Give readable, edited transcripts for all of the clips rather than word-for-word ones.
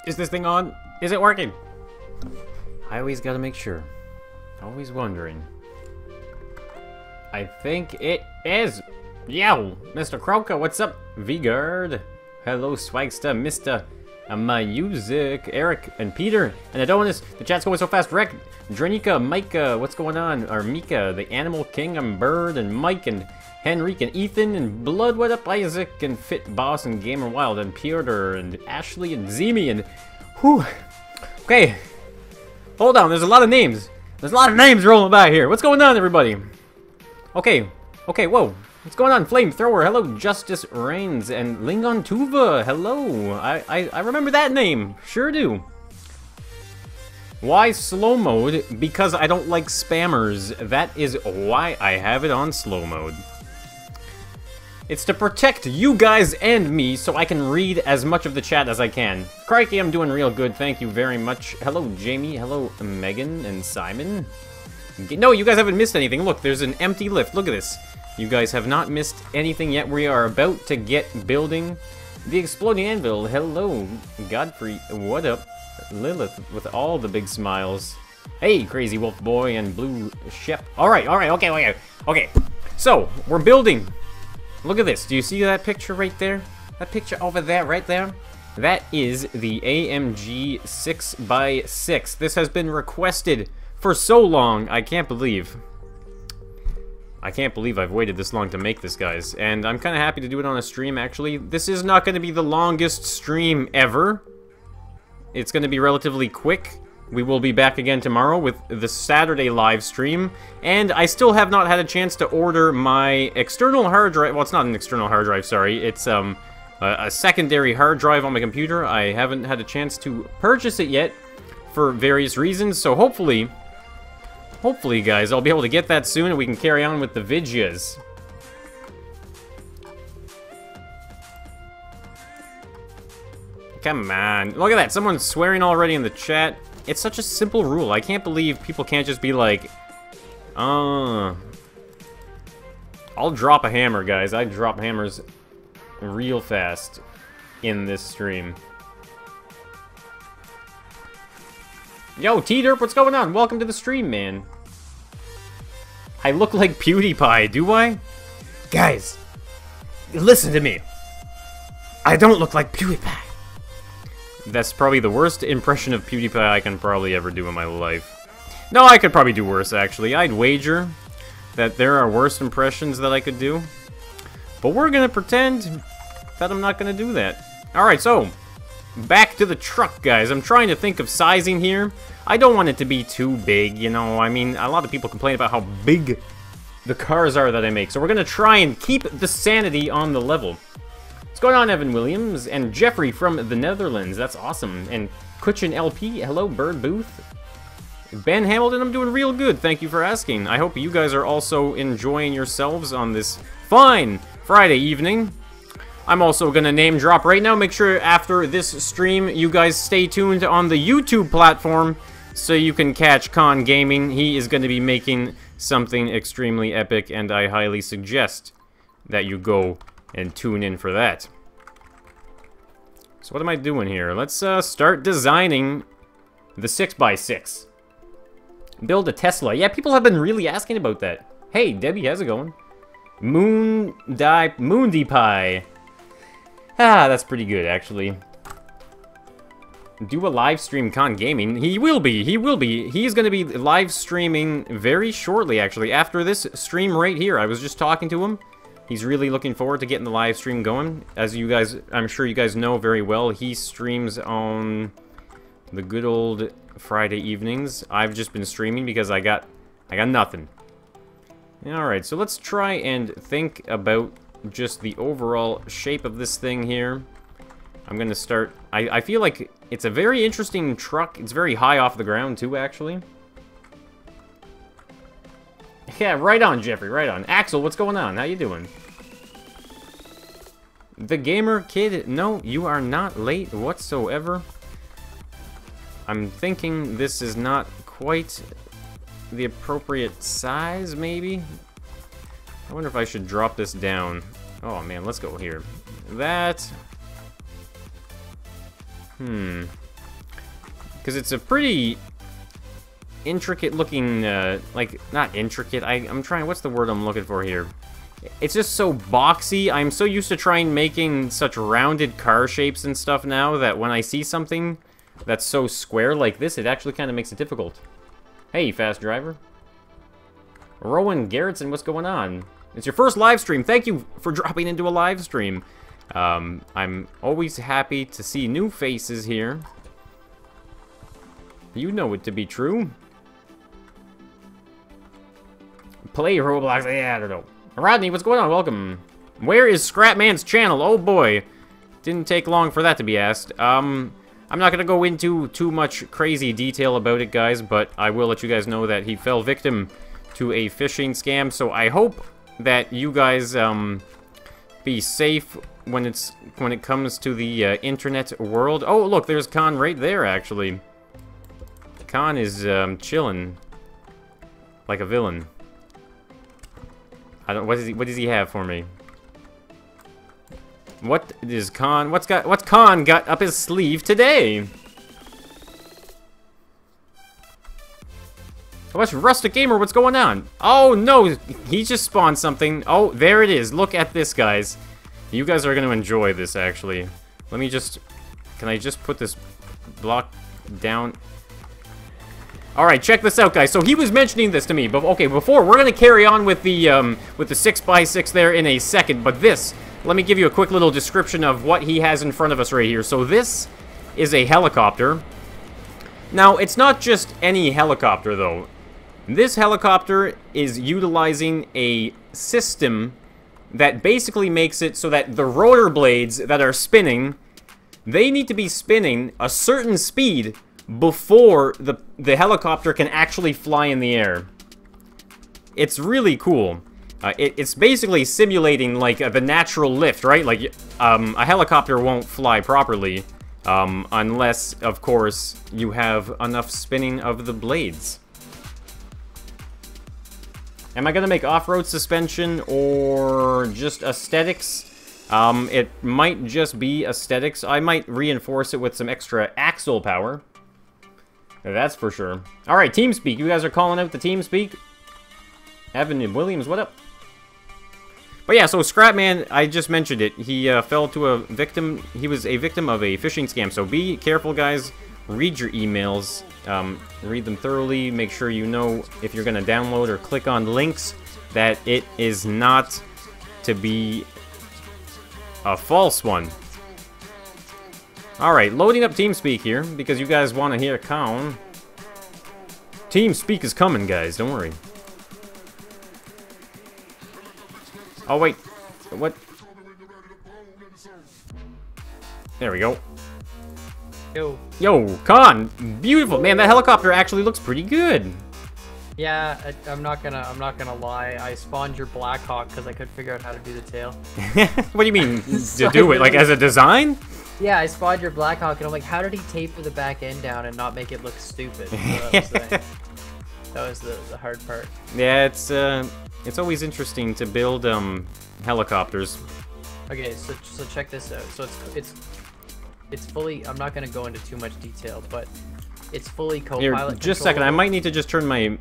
Is this thing on? Is it working? I always gotta make sure. Always wondering. I think it is. Yo, Mr. Croco, what's up? Vigard. Hello, Swagsta, Mr. Music, Eric, and Peter, and Adonis. The chat's going so fast. Rick, Drenika, Micah, what's going on? Or Mika, the Animal King, and Bird, and Mike, and Henrik, and Ethan, and Blood, what up, Isaac, and Fit Boss, and Gamer Wild, and Piotr, and Ashley, and Zemi, and whew. Okay, hold on, there's a lot of names. There's a lot of names rolling by here. What's going on, everybody? Okay, whoa. What's going on? Flamethrower, hello, Justice Reigns, and Lingon Tuva, hello. I remember that name, sure do. Why slow mode? Because I don't like spammers. That is why I have it on slow mode. It's to protect you guys and me so I can read as much of the chat as I can. Crikey, I'm doing real good, thank you very much. Hello, Jamie, hello, Megan, and Simon. No, you guys haven't missed anything. Look, there's an empty lift, look at this. You guys have not missed anything yet. We are about to get building the exploding anvil. Hello, Godfrey. What up? Lilith with all the big smiles. Hey, Crazy Wolf Boy and Blue Shep. All right, okay. So, we're building. Look at this. Do you see that picture right there? That picture over there, right there? That is the AMG 6x6. This has been requested for so long. I can't believe I've waited this long to make this, guys. And I'm kind of happy to do it on a stream, actually. This is not going to be the longest stream ever. It's going to be relatively quick. We will be back again tomorrow with the Saturday live stream. And I still have not had a chance to order my external hard drive. Well, it's not an external hard drive, sorry. It's a secondary hard drive on my computer. I haven't had a chance to purchase it yet for various reasons. So hopefully, guys, I'll be able to get that soon and we can carry on with the videos. Come on. Look at that. Someone's swearing already in the chat. It's such a simple rule. I can't believe people can't just be like, I'll drop a hammer, guys. I drop hammers real fast in this stream. Yo, T-Derp, what's going on? Welcome to the stream, man. I look like PewDiePie, do I? Guys, listen to me. I don't look like PewDiePie. That's probably the worst impression of PewDiePie I can probably ever do in my life. No, I could probably do worse, actually. I'd wager that there are worse impressions that I could do. But we're gonna pretend that I'm not gonna do that. Alright, so, back to the truck, guys. I'm trying to think of sizing here. I don't want it to be too big, you know. I mean, a lot of people complain about how big the cars are that I make. So we're gonna try and keep the sanity on the level. What's going on, Evan Williams? And Jeffrey from the Netherlands. That's awesome. And Kutchin LP. Hello, Bird Booth. Ben Hamilton, I'm doing real good. Thank you for asking. I hope you guys are also enjoying yourselves on this fine Friday evening. I'm also going to name drop right now. Make sure after this stream, you guys stay tuned on the YouTube platform so you can catch Khan Gaming. He is going to be making something extremely epic, and I highly suggest that you go and tune in for that. So what am I doing here? Let's start designing the 6x6. Build a Tesla. Yeah, people have been really asking about that. Hey, Debbie, how's it going? Moondy Pie. Ah, that's pretty good, actually. Do a live stream Con Gaming. He will be. He's going to be live streaming very shortly, actually. After this stream right here. I was just talking to him. He's really looking forward to getting the live stream going. As you guys, I'm sure you guys know very well, he streams on the good old Friday evenings. I've just been streaming because I got nothing. Alright, so let's try and think about just the overall shape of this thing here. I'm gonna start... I feel like it's a very interesting truck. It's very high off the ground, too, actually. Yeah, right on, Jeffrey, right on. Axel, what's going on? How you doing? The Gamer Kid, no, you are not late whatsoever. I'm thinking this is not quite the appropriate size, maybe? I wonder if I should drop this down. Oh, man, let's go here. That... because it's a pretty intricate looking, like, not intricate, I'm trying, what's the word I'm looking for here? It's just so boxy. I'm so used to trying making such rounded car shapes and stuff now that when I see something that's so square like this, it actually kind of makes it difficult. Hey, fast driver. Rowan Garrettson, what's going on? It's your first live stream. Thank you for dropping into a live stream. I'm always happy to see new faces here. You know it to be true. Play Roblox, yeah, I don't know. Rodney, what's going on? Welcome. Where is Scrapman's channel? Oh boy. Didn't take long for that to be asked. I'm not gonna go into too much crazy detail about it, guys, but I will let you guys know that he fell victim to a phishing scam, so I hope that you guys, be safe when it comes to the, internet world. Oh, look, there's Khan right there, actually. Khan is, chilling. Like a villain. What does he have for me? What is Khan? What's Khan got up his sleeve today? What's Rustic Gamer? What's going on? Oh no, he just spawned something. Oh, there it is. Look at this, guys. You guys are gonna enjoy this, actually. Let me just. Can I just put this block down? Alright, check this out, guys. So he was mentioning this to me, but okay, before, we're gonna carry on with the 6x6 there in a second, but this, let me give you a quick little description of what he has in front of us right here. So this is a helicopter. Now, it's not just any helicopter, though. This helicopter is utilizing a system that basically makes it so that the rotor blades that are spinning, they need to be spinning a certain speed before the helicopter can actually fly in the air. It's really cool. It's basically simulating, like, the natural lift, right? Like, a helicopter won't fly properly unless, of course, you have enough spinning of the blades. Am I gonna make off-road suspension or just aesthetics? It might just be aesthetics. I might reinforce it with some extra axle power. That's for sure. Alright, TeamSpeak. You guys are calling out the TeamSpeak. Evan and Williams, what up? But yeah, so Scrapman, I just mentioned it. He fell to a victim. He was a victim of a phishing scam. So be careful, guys. Read your emails. Read them thoroughly. Make sure you know if you're going to download or click on links that it is not to be a false one. Alright, loading up TeamSpeak here, because you guys want to hear Khan. TeamSpeak is coming, guys, don't worry. Oh, wait. What? There we go. Yo, Khan! Beautiful! Man, that helicopter actually looks pretty good. Yeah, I'm not gonna lie. I spawned your Blackhawk because I couldn't figure out how to do the tail. What do you mean, to do it? Like, as a design? Yeah, I spawned your Blackhawk, and I'm like, how did he taper the back end down and not make it look stupid? So that was the hard part. Yeah, it's always interesting to build helicopters. Okay, so check this out. So it's fully. I'm not gonna go into too much detail, but it's fully co-pilot. Here, just a second. I might need to just turn my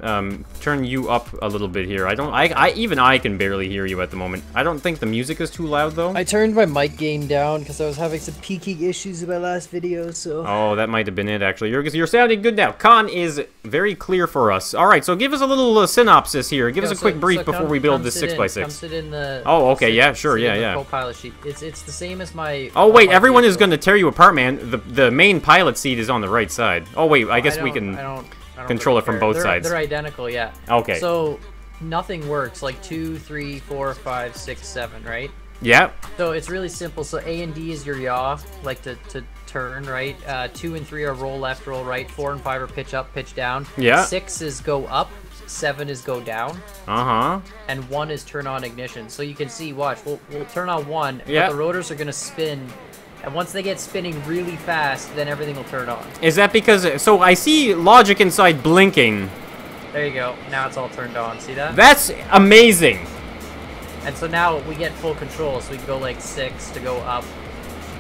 turn you up a little bit here. Even I can barely hear you at the moment. I don't think the music is too loud though. I turned my mic gain down because I was having some peaking issues in my last video. So. Oh, that might have been it actually. You're sounding good now. Khan is very clear for us. All right, so give us a little synopsis here. Give us a quick brief before we build this 6x6. Oh, okay, yeah, sure, yeah. Co-pilot sheet. It's the same as my. Oh wait, everyone is going to tear you apart, man. The main pilot seat is on the right side. Oh wait. I guess we can control it from both sides. They're identical, yeah. Okay. So nothing works like 2, 3, 4, 5, 6, 7, right? Yeah. So it's really simple. So A and D is your yaw, like to turn, right? 2 and 3 are roll left, roll right. 4 and 5 are pitch up, pitch down. Yeah. 6 is go up. 7 is go down. And 1 is turn on ignition. So you can see, watch, we'll turn on 1, but the rotors are gonna spin. And once they get spinning really fast, then everything will turn on. Is that because... So I see logic inside blinking. There you go. Now it's all turned on. See that? That's amazing. And so now we get full control. So we can go like 6 to go up.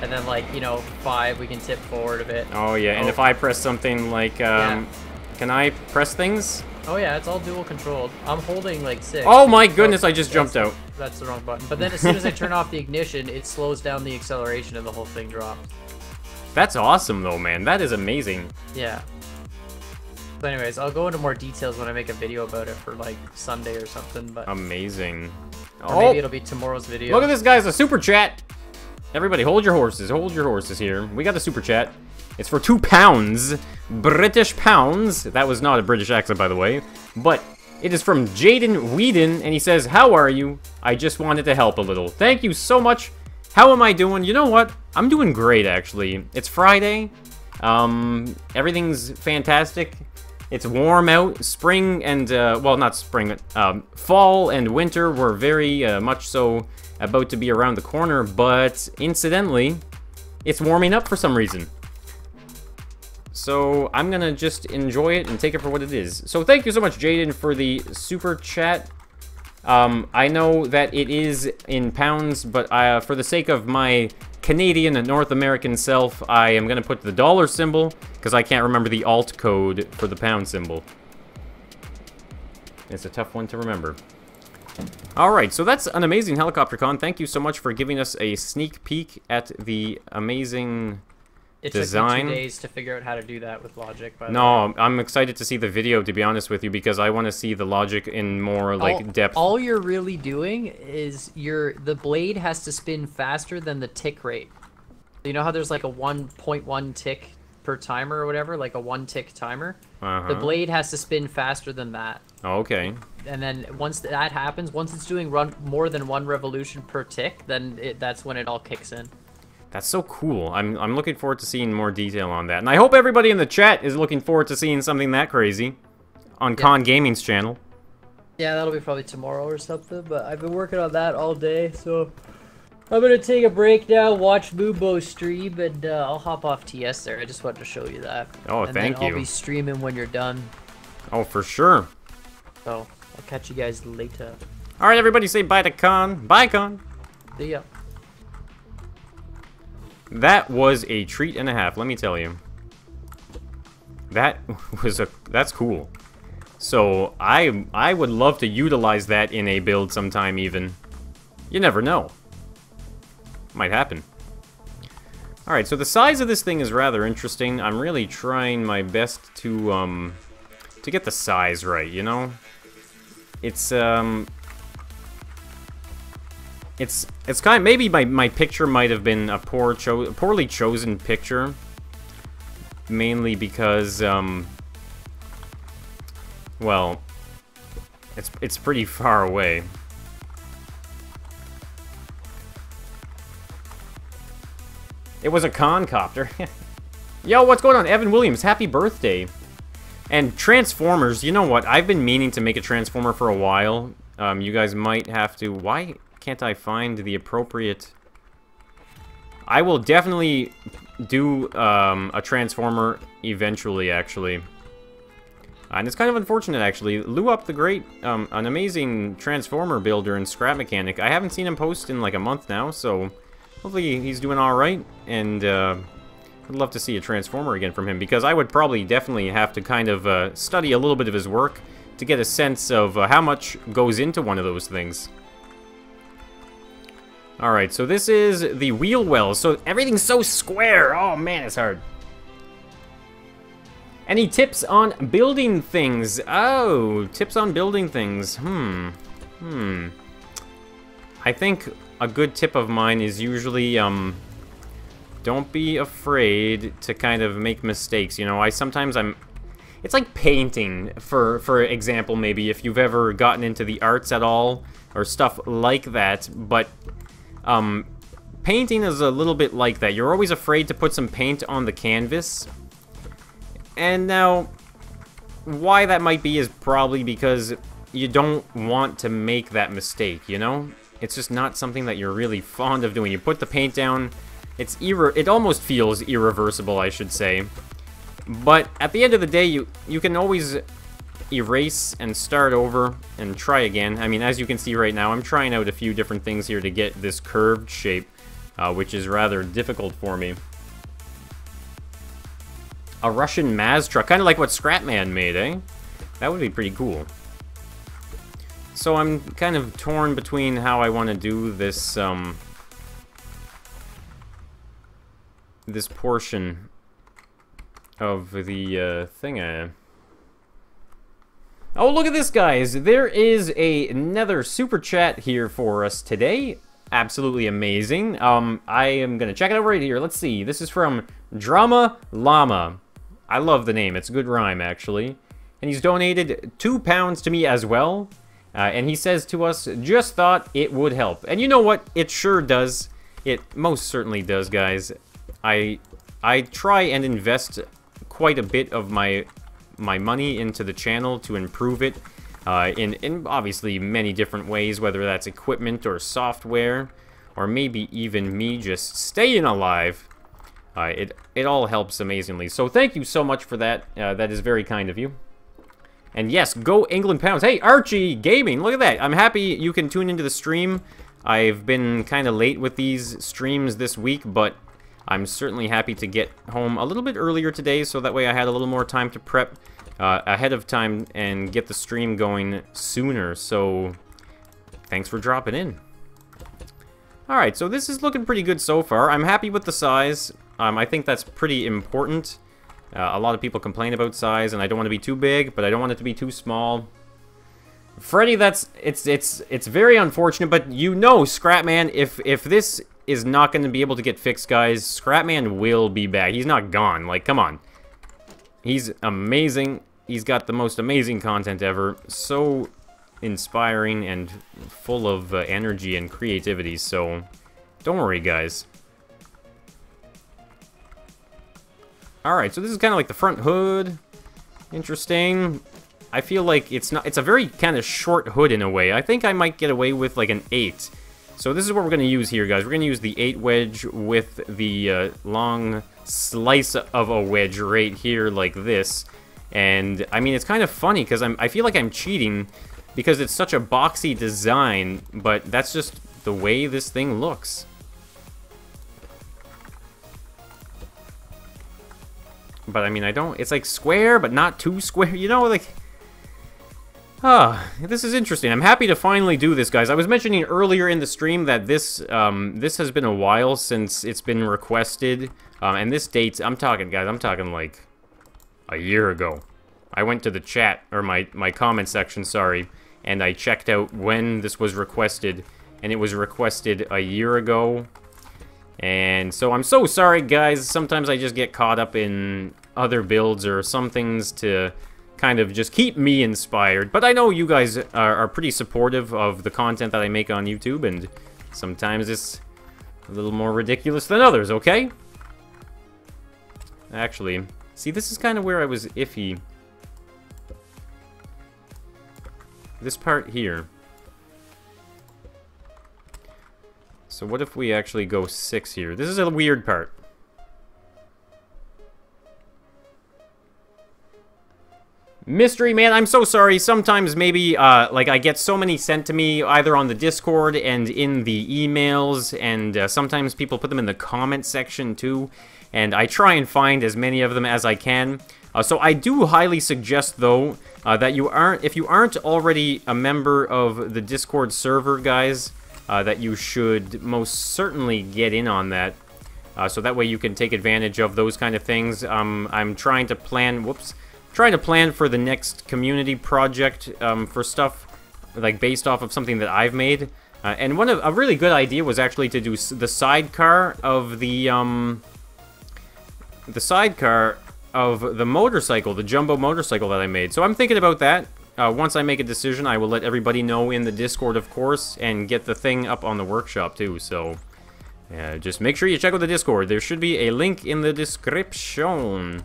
And then, like, you know, 5, we can tip forward a bit. Oh, yeah, and if I press something like, can I press things? Oh, yeah, it's all dual controlled. I'm holding, like, 6. Oh, my goodness, I just jumped out. That's the wrong button. But then as soon as I turn off the ignition, it slows down the acceleration and the whole thing drops. That's awesome, though, man. That is amazing. Yeah. But anyways, I'll go into more details when I make a video about it for, like, Sunday or something, but... Amazing. Or maybe it'll be tomorrow's video. Look at this, guys, a super chat. Everybody, hold your horses here. We got a super chat. It's for £2, British pounds. That was not a British accent, by the way. But it is from Jaden Whedon, and he says, "How are you? I just wanted to help a little. Thank you so much. How am I doing? You know what? I'm doing great, actually. It's Friday. Everything's fantastic. It's warm out. Spring and, well, not spring, fall and winter were very much so about to be around the corner, but incidentally, it's warming up for some reason. So I'm gonna just enjoy it and take it for what it is. So thank you so much, Jaden, for the super chat. I know that it is in pounds, but for the sake of my Canadian and North American self, I am gonna put the dollar symbol, because I can't remember the alt code for the pound symbol. It's a tough one to remember. Alright, so that's an amazing helicopter con. Thank you so much for giving us a sneak peek at the amazing design. It took me 2 days to figure out how to do that with logic, by the way. No, I'm excited to see the video, to be honest with you, because I want to see the logic in more, like, depth. All you're really doing is the blade has to spin faster than the tick rate. You know how there's, like, a 1.1 tick per timer or whatever? Like a 1-tick timer? The blade has to spin faster than that. Oh, okay. And then once that happens, once it's doing more than 1 revolution per tick, then that's when it all kicks in. That's so cool. I'm looking forward to seeing more detail on that. And I hope everybody in the chat is looking forward to seeing something that crazy on Con Gaming's channel. Yeah, that'll be probably tomorrow or something, but I've been working on that all day, so I'm gonna take a break now, watch Moonbo stream, and I'll hop off TS there. I just wanted to show you that. Oh, and thank you. I'll be streaming when you're done. Oh, for sure. So, I'll catch you guys later. Alright, everybody say bye to Con. Bye, Con. See ya. That was a treat and a half, let me tell you. That's cool. So, I would love to utilize that in a build sometime even. You never know. Might happen. Alright, so the size of this thing is rather interesting. I'm really trying my best to get the size right, you know? It's kind of, maybe my picture might have been a poorly chosen picture. Mainly because, well, it's pretty far away. It was a concopter. Yo, what's going on? Evan Williams, happy birthday. And Transformers, you know what? I've been meaning to make a Transformer for a while. You guys might have to... Why can't I find the appropriate... I will definitely do a Transformer eventually, actually. And it's kind of unfortunate, actually. Lou Up the Great, an amazing Transformer builder and scrap mechanic. I haven't seen him post in like a month now, so hopefully he's doing alright. And I'd love to see a Transformer again from him, because I would probably definitely have to kind of study a little bit of his work to get a sense of how much goes into one of those things. Alright, so this is the wheel wells. So everything's so square. Oh man, it's hard. Any tips on building things? Oh, tips on building things. I think a good tip of mine is usually, don't be afraid to kind of make mistakes. You know, it's like painting, for example, maybe, if you've ever gotten into the arts at all, or stuff like that, but, painting is a little bit like that. You're always afraid to put some paint on the canvas. And now, why that might be is probably because you don't want to make that mistake, you know? It's just not something that you're really fond of doing. You put the paint down, it almost feels irreversible, I should say. But at the end of the day, you can always erase and start over and try again. I mean, as you can see right now, I'm trying out a few different things here to get this curved shape. which is rather difficult for me. A Russian Maz truck, kind of like what Scrapman made, eh? That would be pretty cool. So I'm kind of torn between how I want to do this, this portion of the, thing. Oh, look at this, guys! There is another super chat here for us today. Absolutely amazing. I am gonna check it out right here. Let's see. This is from Drama Llama. I love the name. It's a good rhyme, actually. And he's donated £2 to me as well. And he says to us, just thought it would help. And you know what? It sure does. It most certainly does, guys. I try and invest quite a bit of my money into the channel to improve it in obviously many different ways, whether that's equipment or software, or maybe even me just staying alive. It all helps amazingly. So thank you so much for that. That is very kind of you. And yes, go England Pounds. Hey, Archie Gaming, look at that. I'm happy you can tune into the stream. I've been kind of late with these streams this week, but I'm certainly happy to get home a little bit earlier today, so that way I had a little more time to prep ahead of time and get the stream going sooner. So thanks for dropping in. Alright, so this is looking pretty good so far. I'm happy with the size. I think that's pretty important. A lot of people complain about size, and I don't want to be too big, but I don't want it to be too small. Freddy, it's very unfortunate, but you know, Scrapman, if this is not going to be able to get fixed, guys, Scrapman will be back. He's not gone. Like, come on. He's amazing. He's got the most amazing content ever. So inspiring and full of energy and creativity, so don't worry, guys. Alright, so this is kind of like the front hood. Interesting. I feel like it's a very kind of short hood in a way. I think I might get away with like an 8. So this is what we're going to use here, guys. We're going to use the 8 wedge with the long slice of a wedge right here like this. And, I mean, it's kind of funny because I feel like I'm cheating because it's such a boxy design, but that's just the way this thing looks. But, I mean, it's like square, but not too square, you know, like... this is interesting. I'm happy to finally do this, guys. I was mentioning earlier in the stream that this has been a while since it's been requested. And this dates, I'm talking, guys, I'm talking like a year ago. I went to the chat, or my comment section, sorry, and I checked out when this was requested, and it was requested a year ago. And so I'm so sorry, guys. Sometimes I just get caught up in other builds or some things to kind of just keep me inspired. But I know you guys are pretty supportive of the content that I make on YouTube, and sometimes it's a little more ridiculous than others, okay? Actually, see, this is kind of where I was iffy. This part here. So what if we actually go 6 here? This is a weird part. Mystery Man, I'm so sorry. Sometimes maybe, like, I get so many sent to me either on the Discord and in the emails, and sometimes people put them in the comment section too, and I try and find as many of them as I can. So I do highly suggest, though, that if you aren't already a member of the Discord server, guys, that you should most certainly get in on that. So that way you can take advantage of those kind of things. I'm trying to plan, trying to plan for the next community project for stuff like based off of something that I've made. And a really good idea was actually to do the sidecar of the motorcycle, the jumbo motorcycle that I made. So I'm thinking about that. Once I make a decision, I will let everybody know in the Discord, of course, and get the thing up on the workshop too. So just make sure you check out the Discord. There should be a link in the description.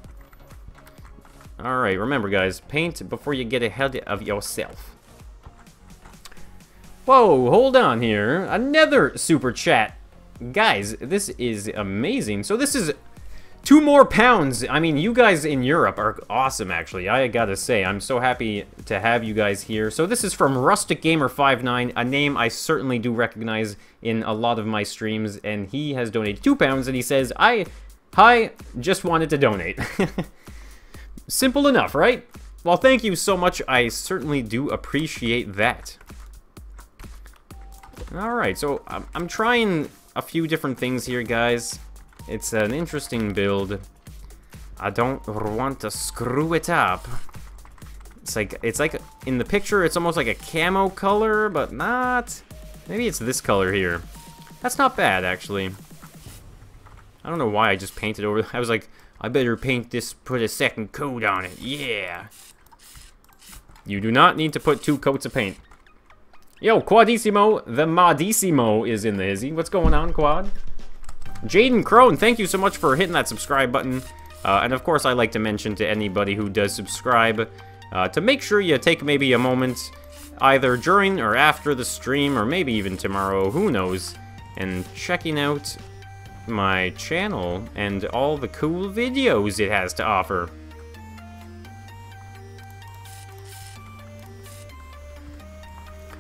Alright, remember guys, paint before you get ahead of yourself. Whoa, hold on here. Another super chat. Guys, this is amazing. So this is 2 more pounds! I mean, you guys in Europe are awesome, actually. I gotta say, I'm so happy to have you guys here. So this is from Rustic Gamer 59, a name I certainly do recognize in a lot of my streams, and he has donated 2 pounds, and he says, Hi, just wanted to donate. Simple enough, right? Well, thank you so much. I certainly do appreciate that. Alright, so I'm trying a few different things here, guys. It's an interesting build. I don't want to screw it up. It's like in the picture, it's almost like a camo color, but not. Maybe it's this color here. That's not bad, actually. I don't know why I just painted over. I was like, I better paint this, put a second coat on it. Yeah. You do not need to put 2 coats of paint. Yo, Quadissimo, the Modissimo is in the hizzy. What's going on, Quad? Jaden Crone, thank you so much for hitting that subscribe button. And of course, I like to mention to anybody who does subscribe to make sure you take maybe a moment, either during or after the stream, or maybe even tomorrow, who knows, and checking out my channel and all the cool videos it has to offer.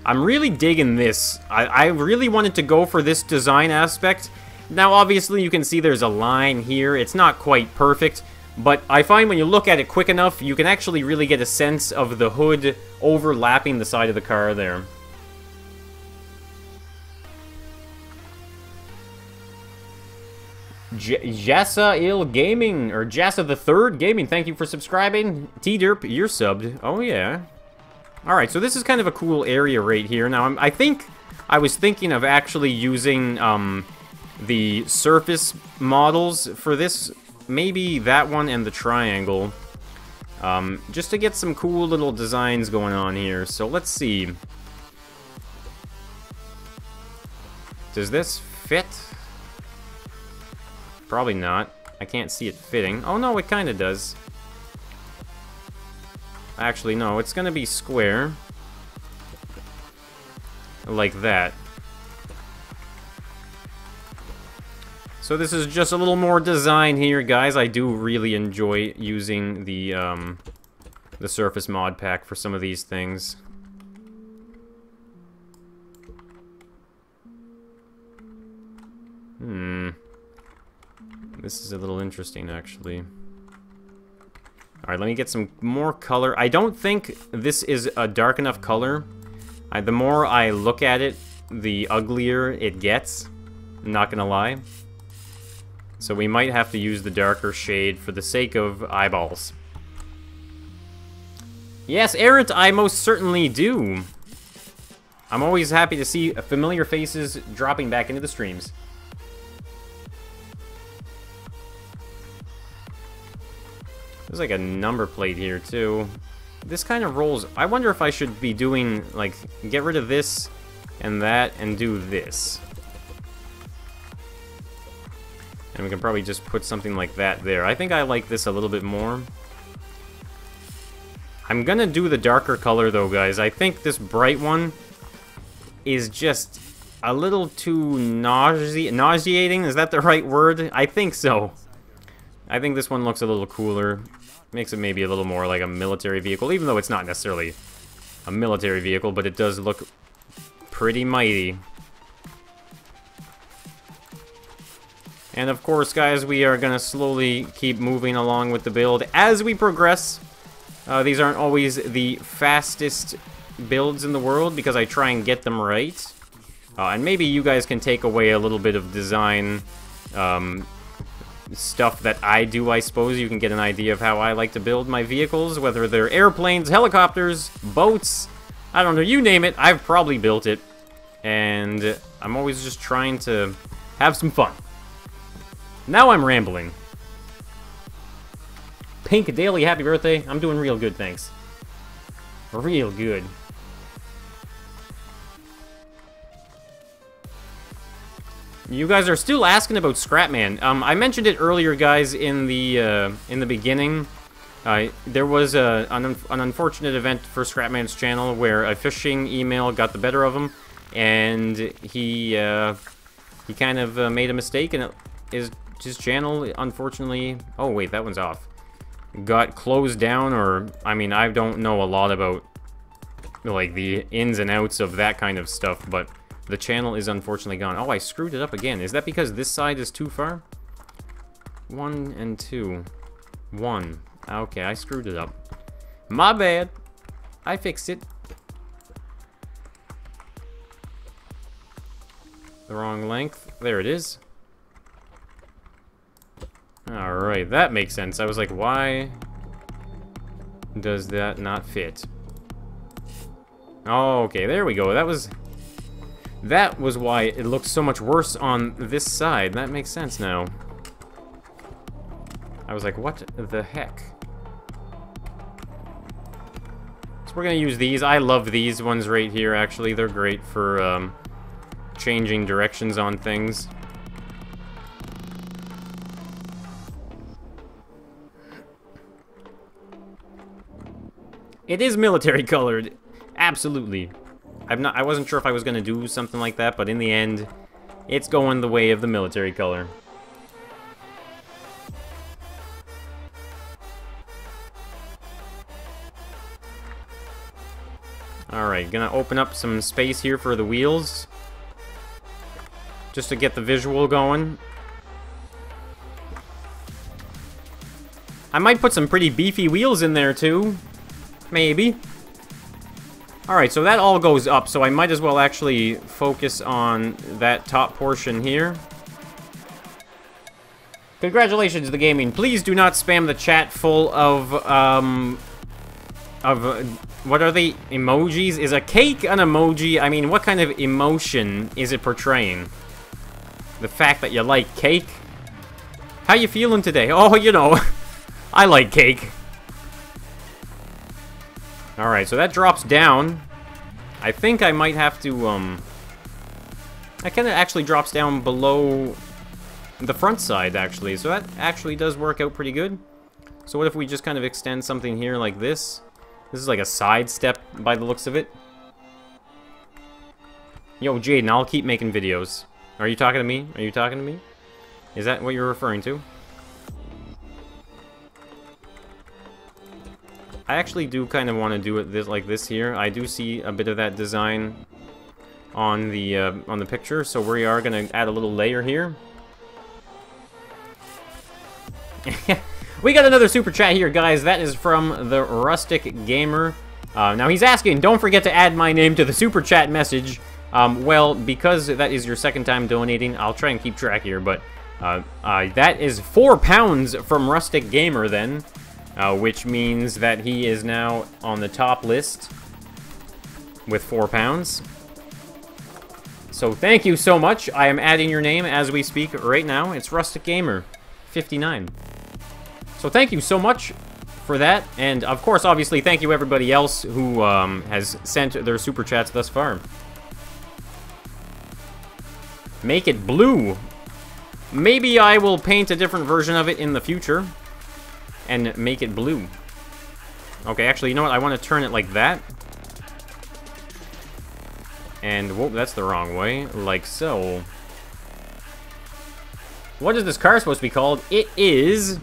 I'm really digging this. I really wanted to go for this design aspect. Now, obviously, you can see there's a line here. It's not quite perfect, but I find when you look at it quick enough, you can actually really get a sense of the hood overlapping the side of the car there. Jassa Gaming, or Jassa the Third Gaming, thank you for subscribing. T-Derp, you're subbed. Oh, yeah. Alright, so this is kind of a cool area right here. Now, I think I was thinking of actually using the surface models for this. Maybe that one and the triangle. Just to get some cool little designs going on here. So let's see. Does this fit? Probably not. I can't see it fitting. Oh no, it kind of does. Actually, no, it's gonna be square. Like that. So this is just a little more design here, guys. I do really enjoy using the Surface mod pack for some of these things. This is a little interesting, actually. Alright, let me get some more color. I don't think this is a dark enough color. The more I look at it, the uglier it gets. I'm not gonna lie. So we might have to use the darker shade for the sake of eyeballs. Yes, Errant, I most certainly do. I'm always happy to see familiar faces dropping back into the streams. There's like a number plate here, too. This kind of rolls. I wonder if I should be doing, like, get rid of this and that and do this. And we can probably just put something like that there. I think I like this a little bit more. I'm gonna do the darker color, though, guys. I think this bright one is just a little too nauseating. Is that the right word? I think so. I think this one looks a little cooler. Makes it maybe a little more like a military vehicle, even though it's not necessarily a military vehicle, but it does look pretty mighty. And of course, guys, we are going to slowly keep moving along with the build as we progress. These aren't always the fastest builds in the world because I try and get them right. And maybe you guys can take away a little bit of design stuff that I do, I suppose. You can get an idea of how I like to build my vehicles, whether they're airplanes, helicopters, boats, I don't know, you name it, I've probably built it. And I'm always just trying to have some fun. Now I'm rambling. Pink Daily, happy birthday. I'm doing real good, thanks. Real good. You guys are still asking about Scrapman. I mentioned it earlier, guys, in the beginning. There was an unfortunate event for Scrapman's channel where a phishing email got the better of him, and he kind of made a mistake, and it is his channel, unfortunately... Oh, wait, that one's off. Got closed down, or... I mean, I don't know a lot about, like, the ins and outs of that kind of stuff, but the channel is unfortunately gone. Oh, I screwed it up again. Is that because this side is too far? 1 and 2. 1. Okay, I screwed it up. My bad. I fixed it. The wrong length. There it is. Alright, that makes sense. I was like, why does that not fit? Oh, okay, there we go. That was why it looked so much worse on this side. That makes sense now. I was like, what the heck? So we're gonna use these. I love these ones right here, actually. They're great for changing directions on things. It is military colored, absolutely. I wasn't sure if I was gonna do something like that, but in the end, it's going the way of the military color. Alright, gonna open up some space here for the wheels. Just to get the visual going. I might put some pretty beefy wheels in there too. Maybe. Alright, so that all goes up, so I might as well actually focus on that top portion here. Congratulations to the gaming. Please do not spam the chat full of what are they? Emojis? Is a cake an emoji? I mean, what kind of emotion is it portraying? The fact that you like cake? How you feeling today? Oh, you know, I like cake. Alright, so that drops down. I think I might have to, that kind of actually drops down below the front side, actually. So that actually does work out pretty good. So what if we just kind of extend something here like this? This is like a side step by the looks of it. Yo, Jaden, I'll keep making videos. Are you talking to me? Are you talking to me? Is that what you're referring to? I actually do kind of want to do it like this here. I do see a bit of that design on the picture, so we are going to add a little layer here. We got another super chat here, guys. That is from the Rustic Gamer. Now he's asking, don't forget to add my name to the super chat message. Well, because that is your second time donating, I'll try and keep track here, but that is £4 from Rustic Gamer then, which means that he is now on the top list with £4. So thank you so much. I am adding your name as we speak right now. It's Rustic Gamer 59. So thank you so much for that, and of course, obviously, thank you everybody else who has sent their super chats thus far. Make it blue. Maybe I will paint a different version of it in the future and make it blue. Okay, actually, you know what? I want to turn it like that. And, whoa, that's the wrong way. Like so. What is this car supposed to be called? It is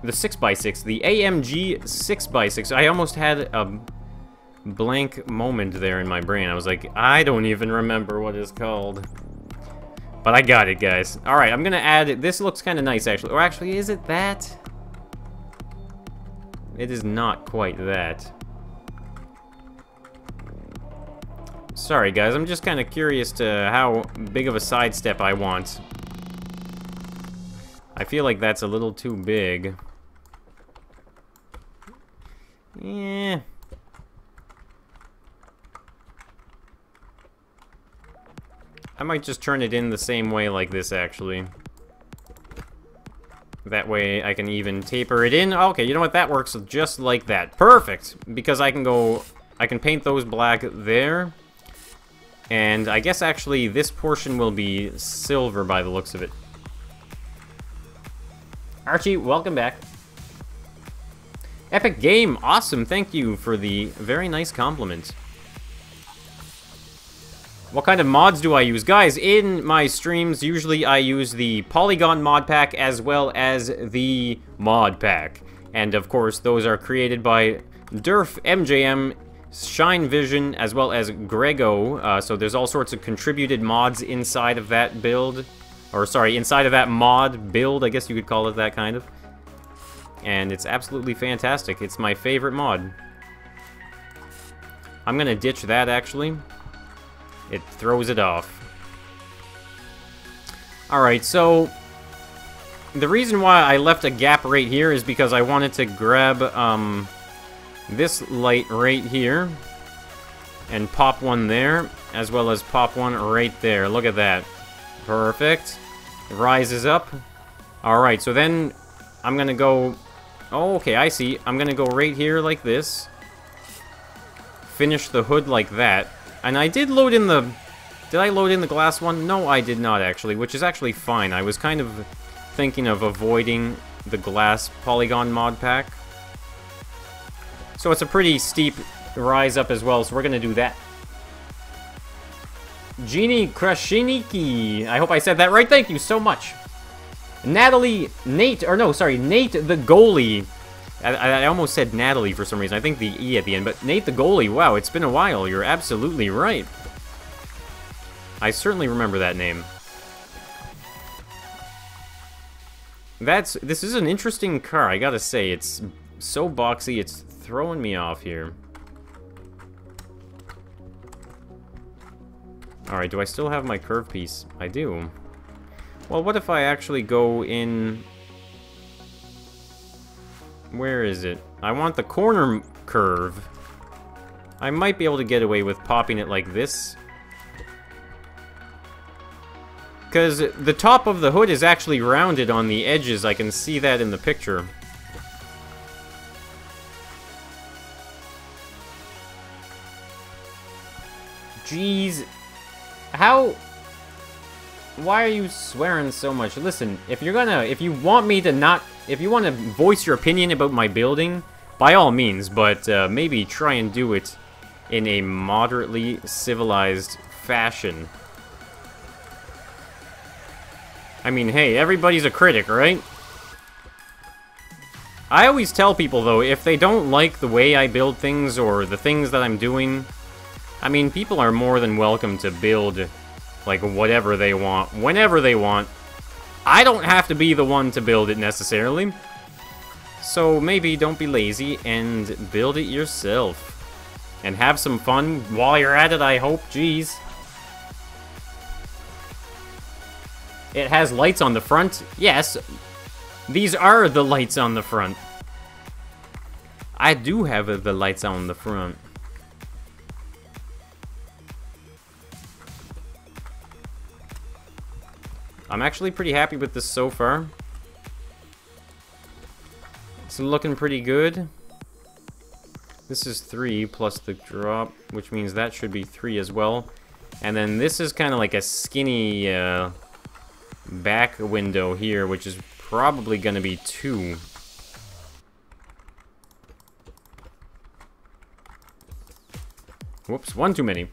the 6x6, the AMG 6x6. I almost had a blank moment there in my brain. I was like, I don't even remember what it's called. But I got it, guys. Alright, I'm gonna add it. This looks kind of nice, actually. Or actually, is it that? It is not quite that. Sorry, guys. I'm just kind of curious to how big of a sidestep I want. I feel like that's a little too big. Yeah. I might just turn it in the same way like this, actually. That way I can even taper it in. Okay, you know what? That works just like that. Perfect! Because I can paint those black there. And I guess actually this portion will be silver by the looks of it. Archie, welcome back. Epic game, awesome. Thank you for the very nice compliment. What kind of mods do I use? Guys, in my streams, usually I use the Polygon mod pack as well as the mod pack. And of course, those are created by Durf, MJM, Shine Vision, as well as Grego. So there's all sorts of contributed mods inside of that build. Or sorry, inside of that mod build, I guess you could call it that kind of. And it's absolutely fantastic. It's my favorite mod. I'm gonna ditch that, actually. It throws it off. Alright, so the reason why I left a gap right here is because I wanted to grab this light right here and pop one there, as well as pop one right there. Look at that. Perfect. It rises up. Alright, so then I'm gonna go... Oh, okay, I see. I'm gonna go right here like this. Finish the hood like that. And I did load in the... Did I load in the glass one? No, I did not, actually, which is actually fine. I was kind of thinking of avoiding the glass polygon mod pack. So it's a pretty steep rise up as well, so we're gonna do that. Genie Krashiniki. I hope I said that right. Thank you so much. Nate the goalie. I almost said Natalie for some reason. I think the E at the end, but Nate the goalie. Wow, it's been a while. You're absolutely right. I certainly remember that name. This is an interesting car, I gotta say. It's so boxy, it's throwing me off here. Alright, do I still have my curve piece? I do. Well, what if I actually go in... Where is it? I want the corner curve. I might be able to get away with popping it like this. Because the top of the hood is actually rounded on the edges. I can see that in the picture. Jeez. How... Why are you swearing so much? Listen, if you want to voice your opinion about my building, by all means, but maybe try and do it in a moderately civilized fashion. I mean, hey, everybody's a critic, right? I always tell people, though, if they don't like the way I build things or the things that I'm doing, I mean, people are more than welcome to build, like, whatever they want, whenever they want. I don't have to be the one to build it, necessarily. So maybe don't be lazy and build it yourself. And have some fun while you're at it, I hope. Jeez. It has lights on the front. Yes, these are the lights on the front. I do have the lights on the front. I'm actually pretty happy with this so far. It's looking pretty good. This is 3 plus the drop, which means that should be 3 as well. And then this is kind of like a skinny back window here, which is probably going to be 2. Whoops, one too many.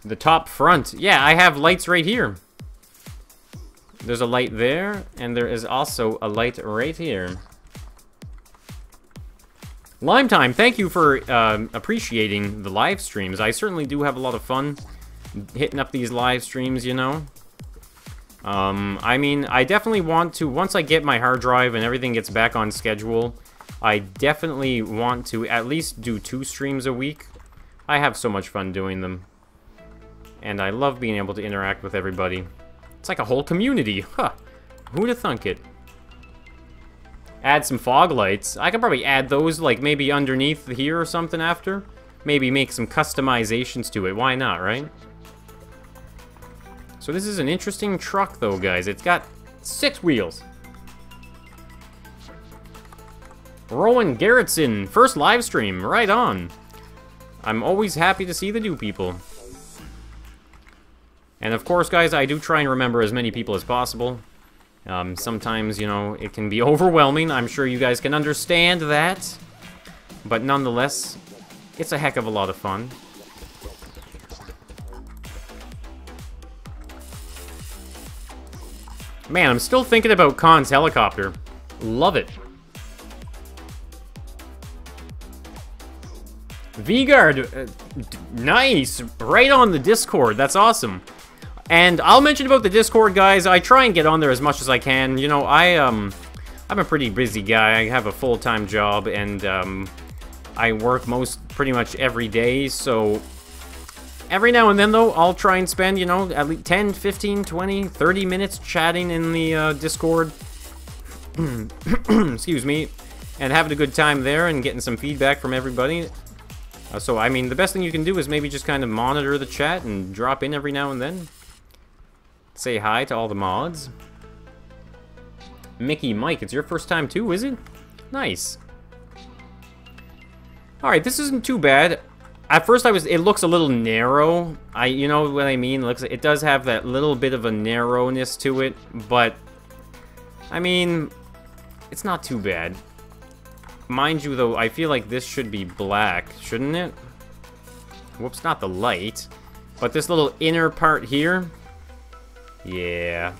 The top front. Yeah, I have lights right here. There's a light there, and there is also a light right here. Lime Time, thank you for appreciating the live streams. I certainly do have a lot of fun hitting up these live streams, you know. I mean, I definitely want to, once I get my hard drive and everything gets back on schedule, I definitely want to at least do 2 streams a week. I have so much fun doing them. And I love being able to interact with everybody. It's like a whole community. Huh. Who'da thunk it? Add some fog lights. I could probably add those, like, maybe underneath here or something after. Maybe make some customizations to it. Why not, right? So this is an interesting truck, though, guys. It's got 6 wheels. Rowan Garrettson, first live stream. Right on. I'm always happy to see the new people. And of course, guys, I do try and remember as many people as possible. Sometimes, you know, it can be overwhelming. I'm sure you guys can understand that. But nonetheless, it's a heck of a lot of fun. Man, I'm still thinking about Khan's helicopter. Love it. V-Guard, nice. Right on the Discord. That's awesome. And I'll mention about the Discord, guys. I try and get on there as much as I can. You know, I'm a pretty busy guy. I have a full-time job, and I work pretty much every day, so every now and then, though, I'll try and spend, you know, at least 10, 15, 20, 30 minutes chatting in the Discord. Excuse me. And having a good time there and getting some feedback from everybody. So, I mean, the best thing you can do is maybe just kind of monitor the chat and drop in every now and then. Say hi to all the mods. Mickey Mike, it's your first time too, is it? Nice. Alright, this isn't too bad. At first it looks a little narrow. You know what I mean? It does have that little bit of a narrowness to it, but I mean, it's not too bad. Mind you though, I feel like this should be black, shouldn't it? Whoops, not the light. But this little inner part here, yeah.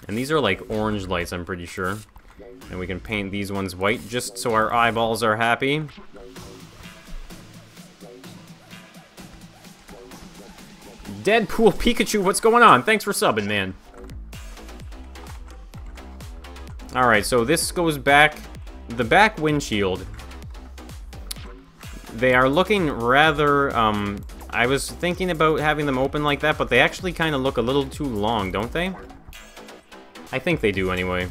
And these are like orange lights, I'm pretty sure. And we can paint these ones white just so our eyeballs are happy. Deadpool Pikachu, what's going on? Thanks for subbing, man. Alright, so this goes back. The back windshield. They are looking rather, I was thinking about having them open like that, but they actually kind of look a little too long, don't they? I think they do anyway.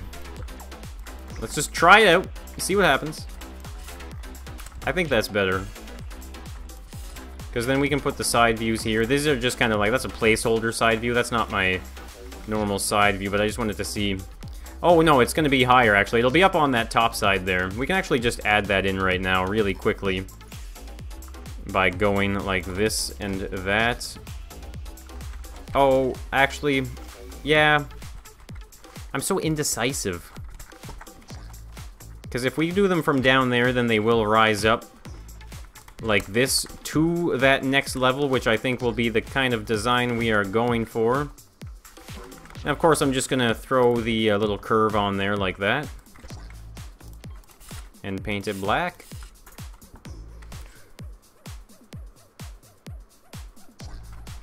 Let's just try it out, see what happens. I think that's better. Because then we can put the side views here. These are just kind of like, that's a placeholder side view. That's not my normal side view, but I just wanted to see. Oh, no, it's going to be higher, actually. It'll be up on that top side there. We can actually just add that in right now really quickly. By going like this and that. Oh, actually, yeah. I'm so indecisive. Because if we do them from down there, then they will rise up like this to that next level, which I think will be the kind of design we are going for. And of course, I'm just going to throw the little curve on there like that. And paint it black.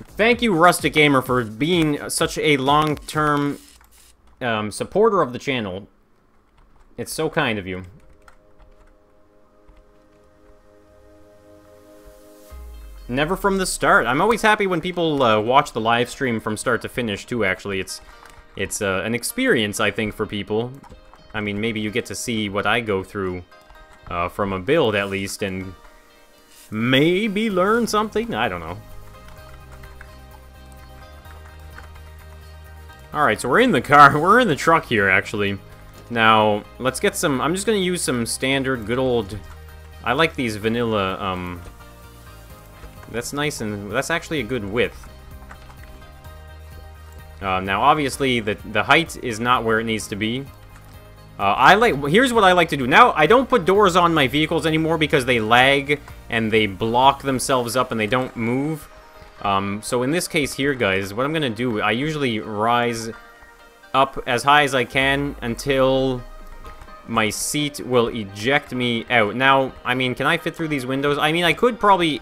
Thank you, Rustic Gamer, for being such a long-term supporter of the channel. It's so kind of you. Never from the start. I'm always happy when people watch the live stream from start to finish, too, actually. It's an experience, I think, for people. I mean, maybe you get to see what I go through from a build, at least, and maybe learn something? I don't know. Alright, so we're in the car. We're in the truck here, actually. Now, let's get some. I'm just going to use some standard, good old. I like these vanilla. That's nice, and that's actually a good width. Now, obviously, the height is not where it needs to be. Here's what I like to do. Now, I don't put doors on my vehicles anymore because they lag and they block themselves up and they don't move. So in this case here, guys, what I'm going to do, I usually rise up as high as I can until my seat will eject me out. Now, I mean, can I fit through these windows? I mean, I could probably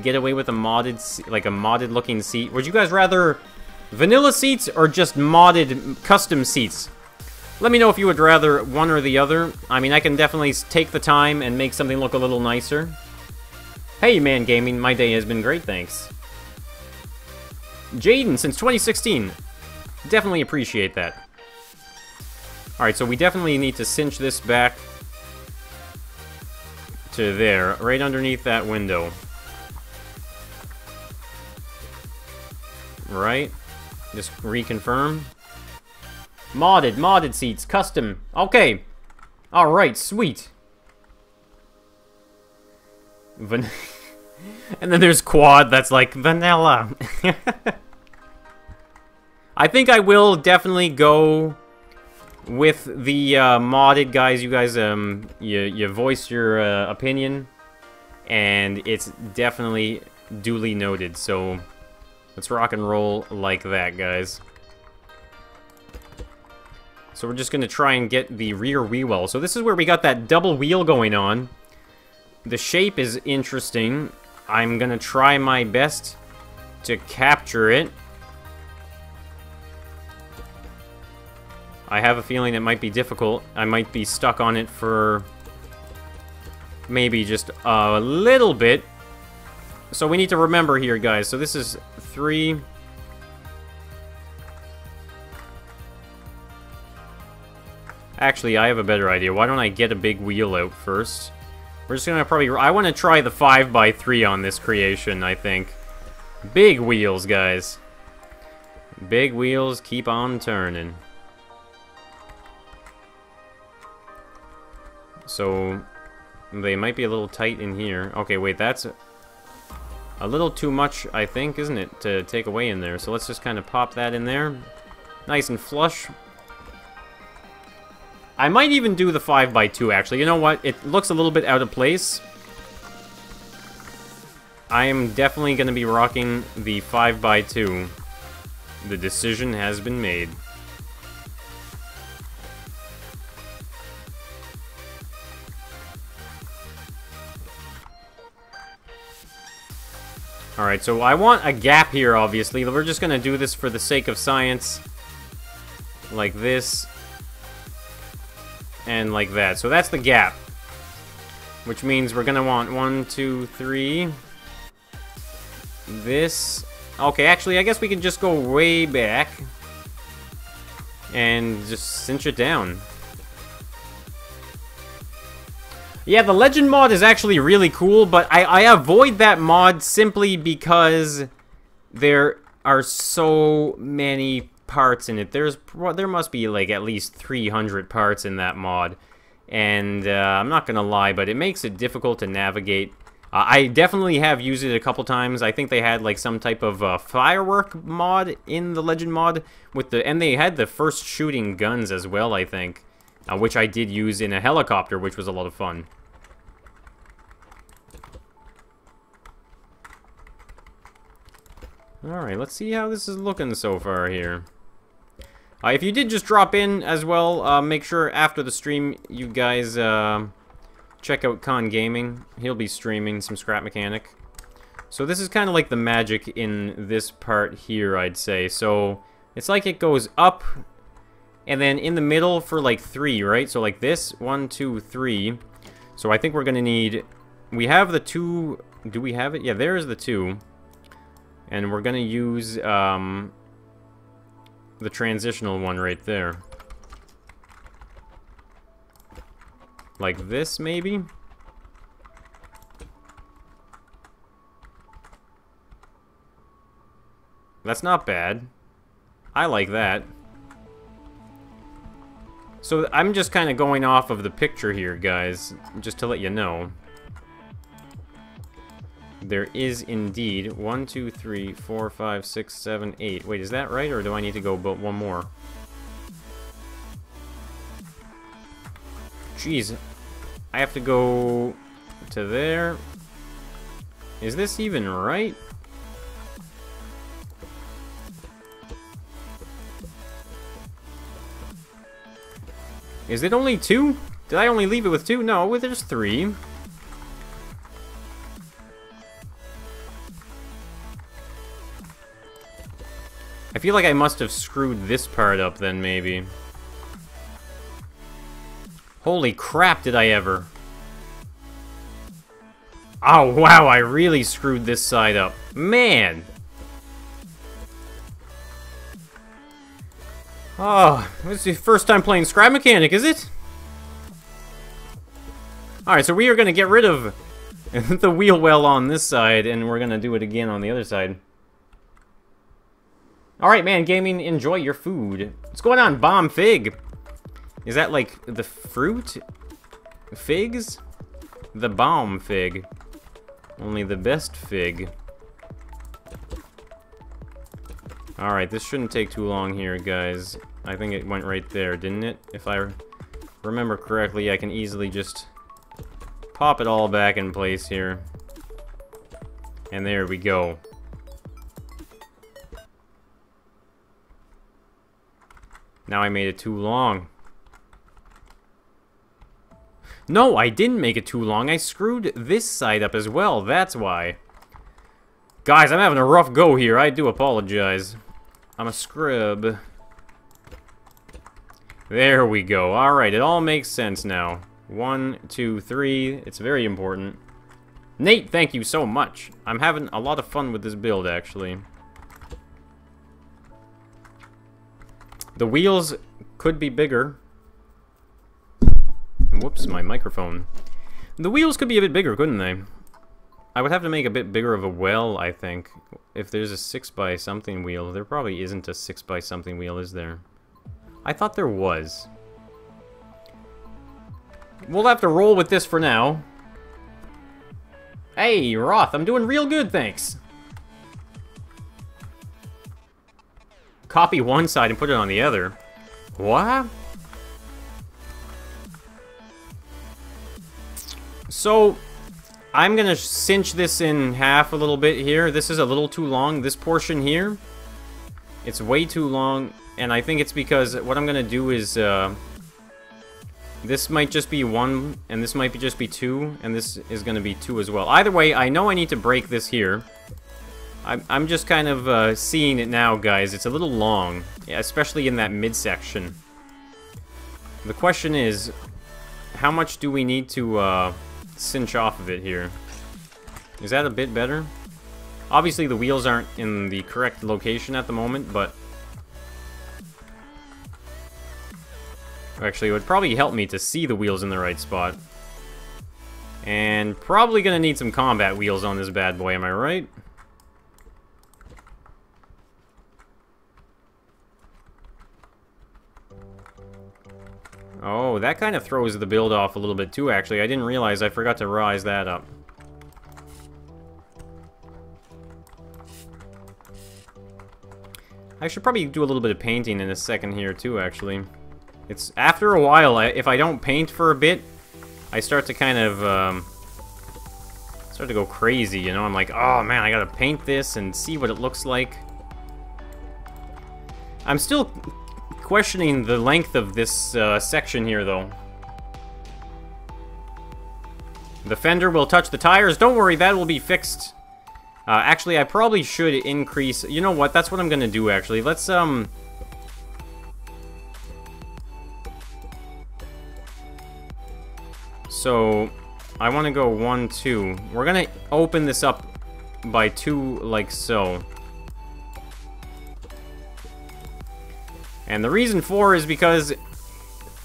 get away with a modded, like a modded looking seat. Would you guys rather vanilla seats or just modded custom seats? Let me know if you would rather one or the other. I mean, I can definitely take the time and make something look a little nicer. Hey, Man Gaming, my day has been great, thanks. Jaden, since 2016. Definitely appreciate that. Alright, so we definitely need to cinch this back to there, right underneath that window. Right? Just reconfirm. Modded seats, custom. Okay. Alright, sweet. And then there's quad that's like vanilla. I think I will definitely go with the modded, guys. You guys, you voice your opinion, and it's definitely duly noted. So let's rock and roll like that, guys. So we're just going to try and get the rear wheel well. So this is where we got that double wheel going on. The shape is interesting. I'm going to try my best to capture it. I have a feeling it might be difficult. I might be stuck on it for maybe just a little bit. So we need to remember here, guys. So this is 3... Actually, I have a better idea. Why don't I get a big wheel out first? We're just gonna probably... I want to try the 5x3 on this creation, I think. Big wheels, guys. Big wheels keep on turning. So, they might be a little tight in here. Okay, wait, that's a little too much, I think, isn't it, to take away in there? So let's just kind of pop that in there. Nice and flush. I might even do the 5x2, actually. You know what? It looks a little bit out of place. I am definitely going to be rocking the 5x2. The decision has been made. Alright, so I want a gap here, obviously. We're just going to do this for the sake of science. Like this. And like that. So that's the gap. Which means we're gonna want 1, 2, 3. This. Okay, actually, I guess we can just go way back. And just cinch it down. Yeah, the Legend mod is actually really cool, but I avoid that mod simply because there are so many parts in it. There must be like at least 300 parts in that mod, and I'm not gonna lie, but it makes it difficult to navigate. I definitely have used it a couple times. I think they had like some type of firework mod in the Legend mod and they had the first shooting guns as well, I think, which I did use in a helicopter, which was a lot of fun. Alright, let's see how this is looking so far here. If you did just drop in as well, make sure after the stream you guys check out Con Gaming. He'll be streaming some Scrap Mechanic. So this is kind of like the magic in this part here, I'd say. So it's like it goes up, and then in the middle for like 3, right? So like this, 1, 2, 3. So I think we're gonna need... We have the 2... Do we have it? Yeah, there's the 2. And we're gonna use the transitional one right there. Like this, maybe? That's not bad. I like that. So I'm just kind of going off of the picture here, guys, just to let you know. There is indeed 1, 2, 3, 4, 5, 6, 7, 8. Wait, is that right, or do I need to go but one more? Jeez, I have to go to there. Is this even right? Is it only 2? Did I only leave it with 2? No, there's 3. I feel like I must have screwed this part up then, maybe. Holy crap, did I ever. Oh, wow, I really screwed this side up. Man! Oh, this is the first time playing Scrap Mechanic, is it? Alright, so we are going to get rid of the wheel well on this side, and we're going to do it again on the other side. Alright, man, gaming, enjoy your food. What's going on, Bomb Fig? Is that like the fruit? Figs? The bomb fig. Only the best fig. Alright, this shouldn't take too long here, guys. I think it went right there, didn't it? If I remember correctly, I can easily just pop it all back in place here. And there we go. Now I made it too long. No, I didn't make it too long. I screwed this side up as well. That's why. Guys, I'm having a rough go here. I do apologize. I'm a scrub. There we go. Alright, it all makes sense now. 1, 2, 3. It's very important. Nate, thank you so much. I'm having a lot of fun with this build, actually. The wheels could be bigger. Whoops, my microphone. The wheels could be a bit bigger, couldn't they? I would have to make a bit bigger of a well, I think. If there's a 6x something wheel. There probably isn't a 6x something wheel, is there? I thought there was. We'll have to roll with this for now. Hey, Roth, I'm doing real good, thanks. Copy one side and put it on the other. What? So, I'm gonna cinch this in half a little bit here. This is a little too long. This portion here, it's way too long. And I think it's because what I'm gonna do is, this might just be 1, and this might just be 2, and this is gonna be 2 as well. Either way, I know I need to break this here. I'm just kind of seeing it now, guys. It's a little long, especially in that midsection. The question is, how much do we need to cinch off of it here? Is that a bit better? Obviously, the wheels aren't in the correct location at the moment, but... Actually, it would probably help me to see the wheels in the right spot. And probably gonna need some combat wheels on this bad boy, am I right? Oh, that kind of throws the build off a little bit too, actually. I didn't realize I forgot to rise that up. I should probably do a little bit of painting in a second here too, actually. It's after a while, if I don't paint for a bit, I start to kind of start to go crazy, you know? I'm like, oh man, I gotta paint this and see what it looks like. I'm still questioning the length of this section here, though. The fender will touch the tires. Don't worry, that will be fixed. Actually, I probably should increase... You know what? That's what I'm gonna do, actually. Let's, So, I want to go 1, 2. We're gonna open this up by 2, like so. And the reason for is because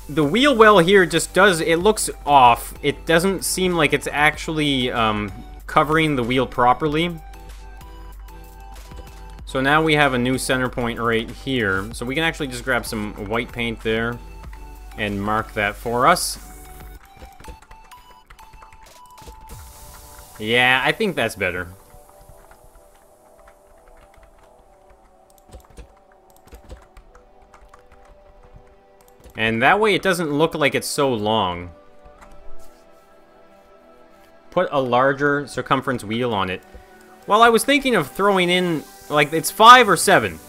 the wheel well here just does... It looks off. It doesn't seem like it's actually covering the wheel properly. So now we have a new center point right here. So we can actually just grab some white paint there and mark that for us. Yeah, I think that's better. And that way it doesn't look like it's so long. Put a larger circumference wheel on it. Well, I was thinking of throwing in, like, it's 5 or 7.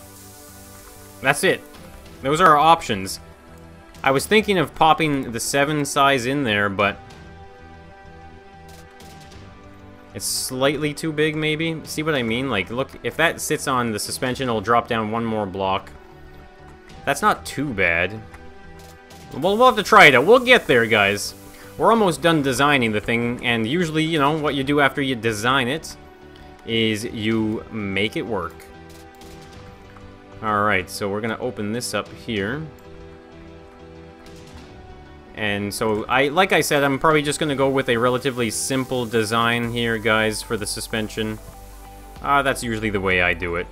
That's it. Those are our options. I was thinking of popping the 7 size in there, but... It's slightly too big, maybe? See what I mean? Like, look, if that sits on the suspension, it'll drop down 1 more block. That's not too bad. Well, we'll have to try it out. We'll get there, guys. We're almost done designing the thing, and usually, you know, what you do after you design it is you make it work. Alright, so we're gonna open this up here. And so, like I said, I'm probably just gonna go with a relatively simple design here, guys, for the suspension. That's usually the way I do it.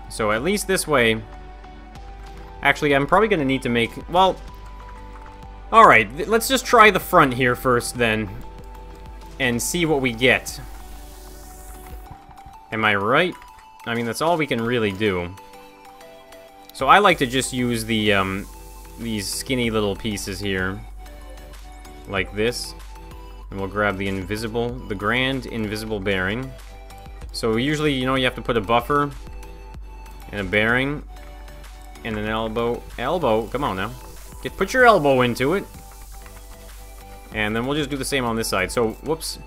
So at least this way... Actually, I'm probably gonna need to make... Well... Alright, let's just try the front here first, then. And see what we get. Am I right? I mean, that's all we can really do. So I like to just use the, these skinny little pieces here. Like this. And we'll grab the the grand invisible bearing. So usually, you know, you have to put a buffer and a bearing. And an elbow. Elbow, come on now. Put your elbow into it. And then we'll just do the same on this side. So, whoops.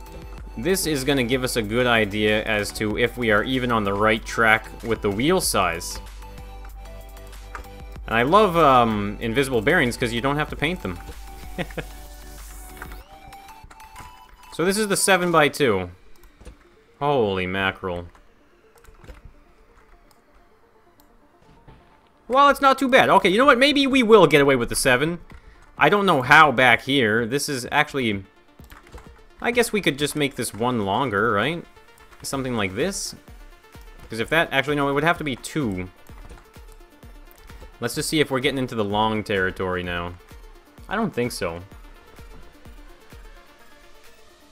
This is going to give us a good idea as to if we are even on the right track with the wheel size. And I love invisible bearings because you don't have to paint them. So this is the 7x2. Holy mackerel. Well, it's not too bad. Okay, you know what? Maybe we will get away with the 7. I don't know how back here. This is actually... I guess we could just make this one longer, right? Something like this. Because if that... Actually, no, it would have to be 2. Let's just see if we're getting into the long territory now. I don't think so.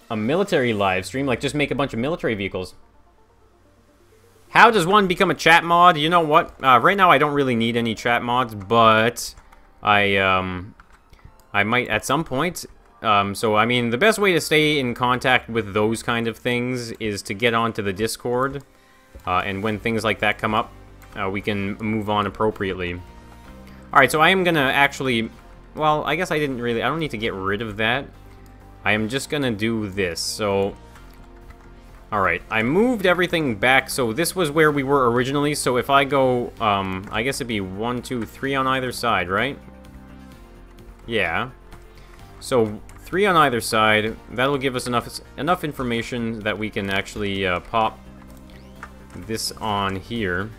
A military live stream? Like, just make a bunch of military vehicles. How does one become a chat mod? You know what? Right now, I don't really need any chat mods, but... I might at some point... So, I mean, the best way to stay in contact with those kind of things is to get onto the Discord. And when things like that come up, we can move on appropriately. Alright, so I am gonna actually... Well, I guess I didn't really... I don't need to get rid of that. I am just gonna do this, so... Alright, I moved everything back, so this was where we were originally, so if I go, I guess it'd be 1, 2, 3 on either side, right? Yeah. So, 3 on either side, that'll give us enough information that we can actually pop this on here.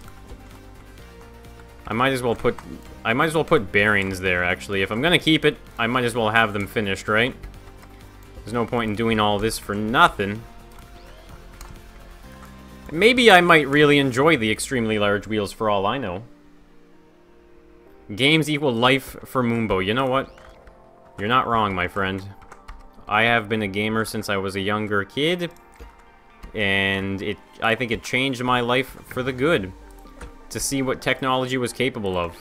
I might as well put bearings there, actually. If I'm gonna keep it, I might as well have them finished, right? There's no point in doing all this for nothing. Maybe I might really enjoy the extremely large wheels for all I know. Games equal life for Moonbo. You know what? You're not wrong, my friend. I have been a gamer since I was a younger kid, and I think it changed my life for the good to see what technology was capable of.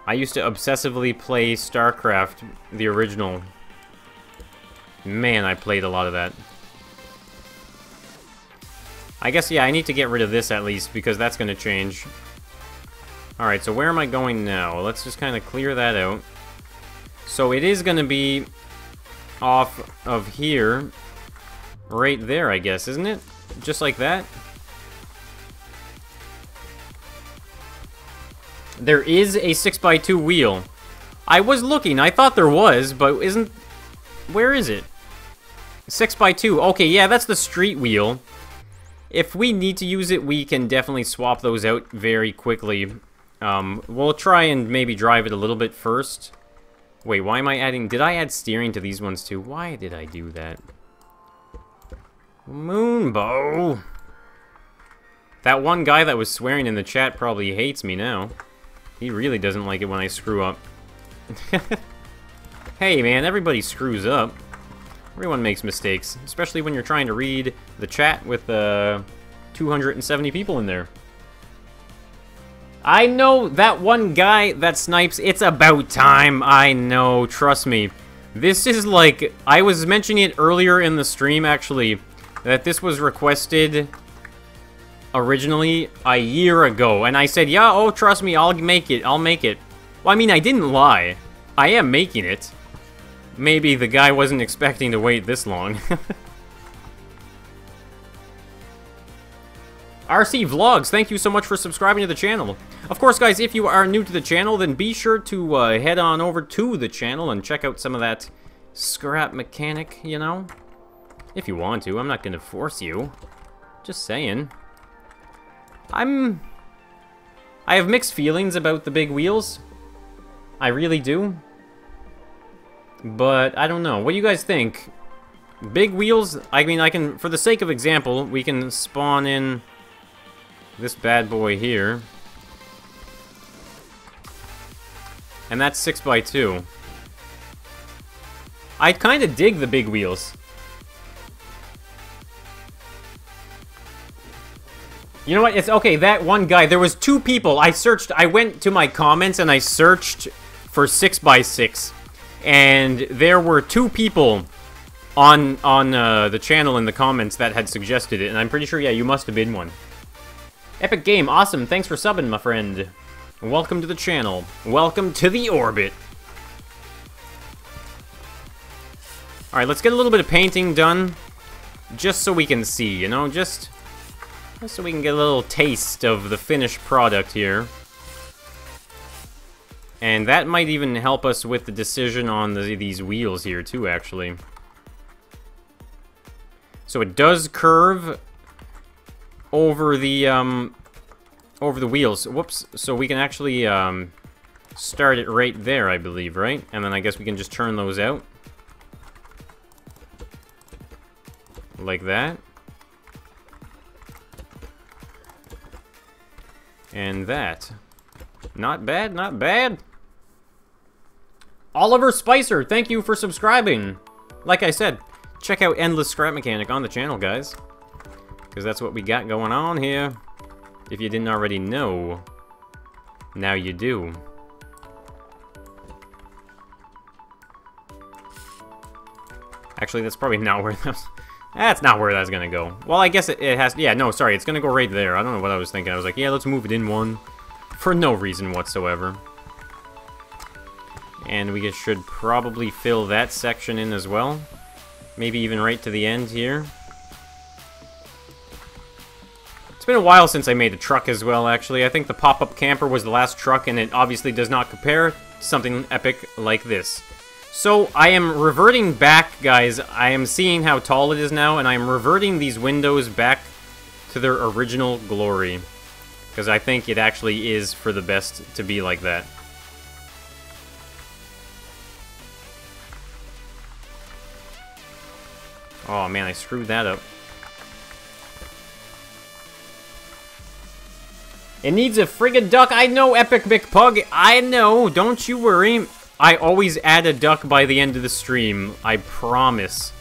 I used to obsessively play StarCraft, the original. Man, I played a lot of that. I guess, yeah, I need to get rid of this at least, because that's going to change. Alright, so where am I going now? Let's just kind of clear that out. So it is going to be off of here, right there, I guess, isn't it? Just like that. There is a 6x2 wheel. I was looking, I thought there was, but isn't... Where is it? 6x2, okay, yeah, that's the street wheel. If we need to use it, we can definitely swap those out very quickly. We'll try and maybe drive it a little bit first. Wait, why am I adding... Did I add steering to these ones too? Why did I do that? Moonbo! That one guy that was swearing in the chat probably hates me now. He really doesn't like it when I screw up. Hey man, everybody screws up. Everyone makes mistakes, especially when you're trying to read the chat with 270 people in there. I know that one guy that snipes. It's about time. I know, trust me. This is like, I was mentioning it earlier in the stream actually, that this was requested originally a year ago, and I said, yeah, oh, trust me, I'll make it, I'll make it. Well, I mean, I didn't lie. I am making it. Maybe the guy wasn't expecting to wait this long. RC Vlogs, thank you so much for subscribing to the channel. Of course, guys, if you are new to the channel, then be sure to head on over to the channel and check out some of that scrap mechanic, you know? If you want to, I'm not gonna force you. Just saying. I have mixed feelings about the big wheels. I really do. But, I don't know. What do you guys think? Big wheels, I mean, I can, for the sake of example, we can spawn in this bad boy here. And that's 6x2. I kind of dig the big wheels. You know what? It's okay, that one guy, there was 2 people. I went to my comments and I searched for 6x6. And there were 2 people on the channel in the comments that had suggested it. And I'm pretty sure, yeah, you must have been one. Epic game, awesome. Thanks for subbing, my friend. Welcome to the channel. Welcome to the orbit. Alright, let's get a little bit of painting done. Just so we can see, you know? Just so we can get a little taste of the finished product here. And that might even help us with the decision on these wheels here, too, actually. So it does curve over the wheels. Whoops. So we can actually start it right there, I believe, right? And then I guess we can just turn those out. Like that. And that. Not bad, not bad. Oliver Spicer, thank you for subscribing. Like I said, check out Endless Scrap Mechanic on the channel, guys. Because that's what we got going on here. If you didn't already know, now you do. Actually, that's probably not where that's not where that's gonna go. Well, I guess it has. Yeah, no, sorry, it's gonna go right there. I don't know what I was thinking. I was like, yeah, let's move it in one, for no reason whatsoever. And we should probably fill that section in as well. Maybe even right to the end here. It's been a while since I made a truck as well, actually. I think the pop-up camper was the last truck, and it obviously does not compare to something epic like this. So, I am reverting back, guys. I am seeing how tall it is now, and I am reverting these windows back to their original glory. Because I think it actually is for the best to be like that. Oh man, I screwed that up. It needs a friggin' duck. I know, Epic McPug. I know. Don't you worry. I always add a duck by the end of the stream. I promise.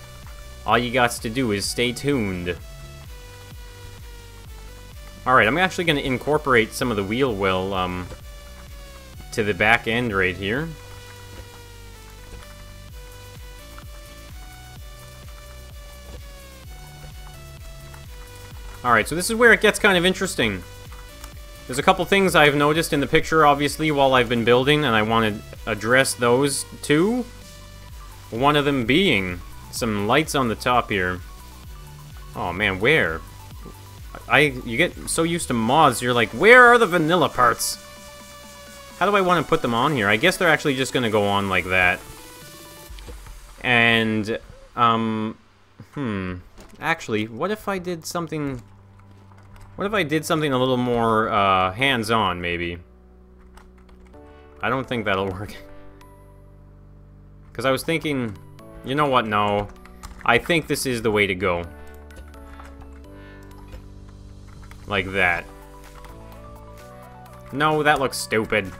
All you got to do is stay tuned. Alright, I'm actually going to incorporate some of the wheel well to the back end right here. Alright, so this is where it gets kind of interesting. There's a couple things I've noticed in the picture, obviously, while I've been building, and I want to address those too. One of them being some lights on the top here. Oh man, where? You get so used to mods, you're like, where are the vanilla parts? How do I want to put them on here? I guess they're actually just going to go on like that. And, actually, what if I did something... What if I did something a little more, hands-on, maybe? I don't think that'll work. Because I was thinking, you know what, no. I think this is the way to go. Like that. No, that looks stupid.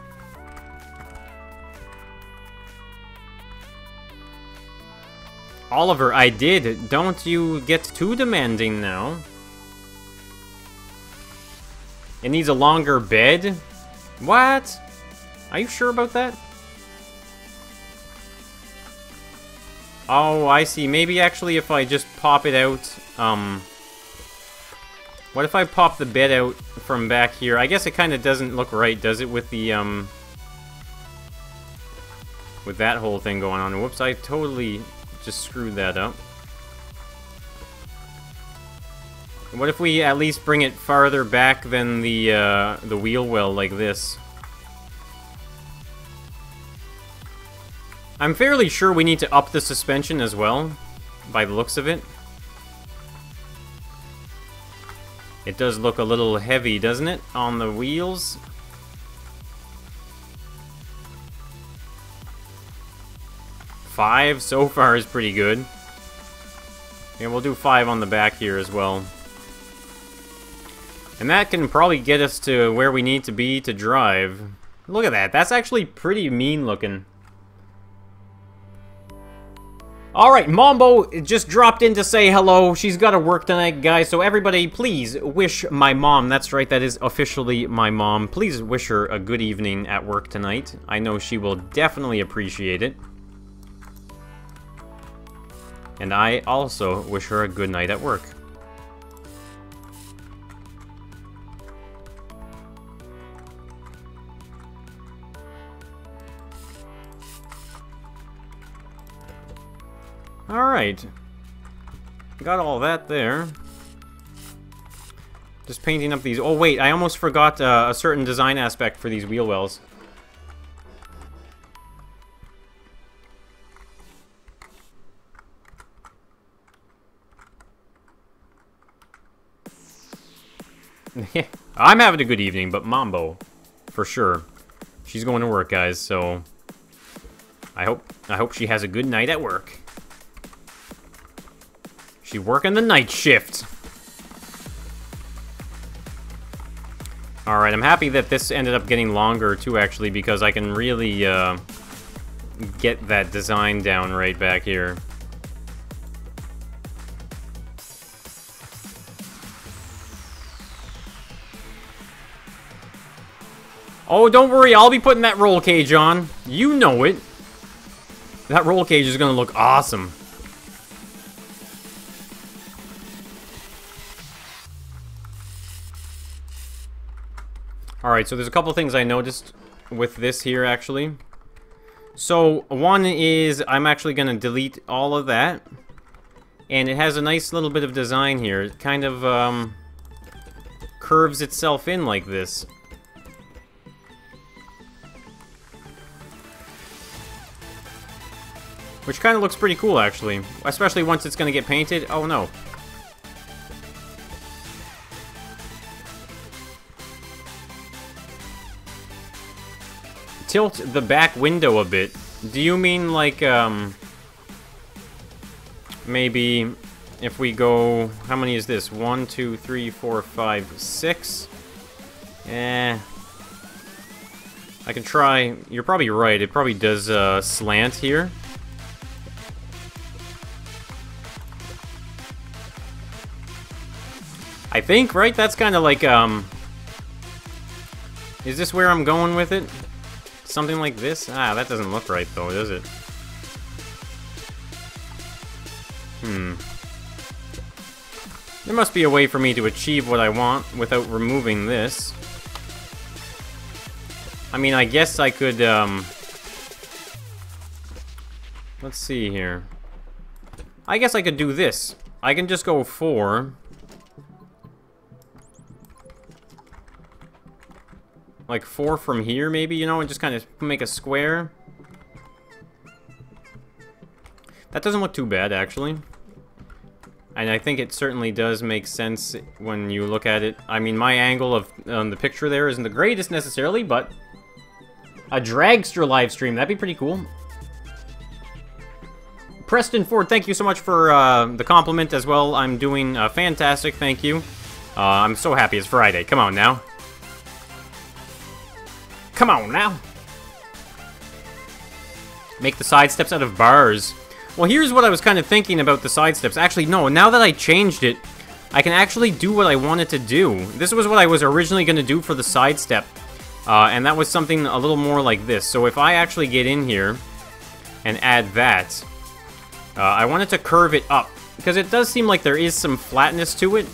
Oliver, I did. Don't you get too demanding now. It needs a longer bed? What? Are you sure about that? Oh, I see. Maybe actually if I just pop it out, what if I pop the bed out from back here? I guess it kind of doesn't look right, does it, with the, with that whole thing going on. Whoops, I totally just screwed that up. What if we at least bring it farther back than the wheel well, like this? I'm fairly sure we need to up the suspension as well, by the looks of it. It does look a little heavy, doesn't it, on the wheels? Five so far is pretty good. Yeah, we'll do 5 on the back here as well. And that can probably get us to where we need to be to drive. Look at that. That's actually pretty mean looking. Alright, Moonbo just dropped in to say hello. She's got to work tonight, guys. So everybody, please wish my mom, that's right, that is officially my mom. Please wish her a good evening at work tonight. I know she will definitely appreciate it. And I also wish her a good night at work. Alright. Got all that there. Just painting up these... Oh, wait, I almost forgot a certain design aspect for these wheel wells. I'm having a good evening, but Moonbo, for sure. She's going to work, guys, so... I hope she has a good night at work. She's working the night shift. Alright, I'm happy that this ended up getting longer, too, actually, because I can really, get that design down right back here. Oh, don't worry, I'll be putting that roll cage on. You know it. That roll cage is gonna look awesome. Alright, so there's a couple things I noticed with this here, actually. So, one is I'm actually gonna delete all of that. And it has a nice little bit of design here. It kind of, curves itself in like this. Which kind of looks pretty cool, actually. Especially once it's going to get painted. Oh, no. Tilt the back window a bit. Do you mean, like, maybe if we go... How many is this? 1, 2, 3, 4, 5, 6? I can try... You're probably right. It probably does slant here. I think, right? That's kind of like, is this where I'm going with it? Something like this? Ah, that doesn't look right, though, does it? There must be a way for me to achieve what I want without removing this. I mean, I guess I could, let's see here. I guess I could do this. I can just go 4... Like 4 from here, maybe, you know, and just kind of make a square. That doesn't look too bad, actually. And I think it certainly does make sense when you look at it. I mean, my angle of the picture there isn't the greatest necessarily, but a dragster live stream, that'd be pretty cool. Preston Ford, thank you so much for the compliment as well. I'm doing fantastic, thank you. I'm so happy it's Friday. Come on now. Come on now. Make the side steps out of bars. Well, here's what I was kind of thinking about the side steps. Actually, no, now that I changed it, I can actually do what I wanted to do. This was what I was originally going to do for the side step. And that was something a little more like this. So if I actually get in here and add that, I wanted to curve it up. Because it does seem like there is some flatness to it.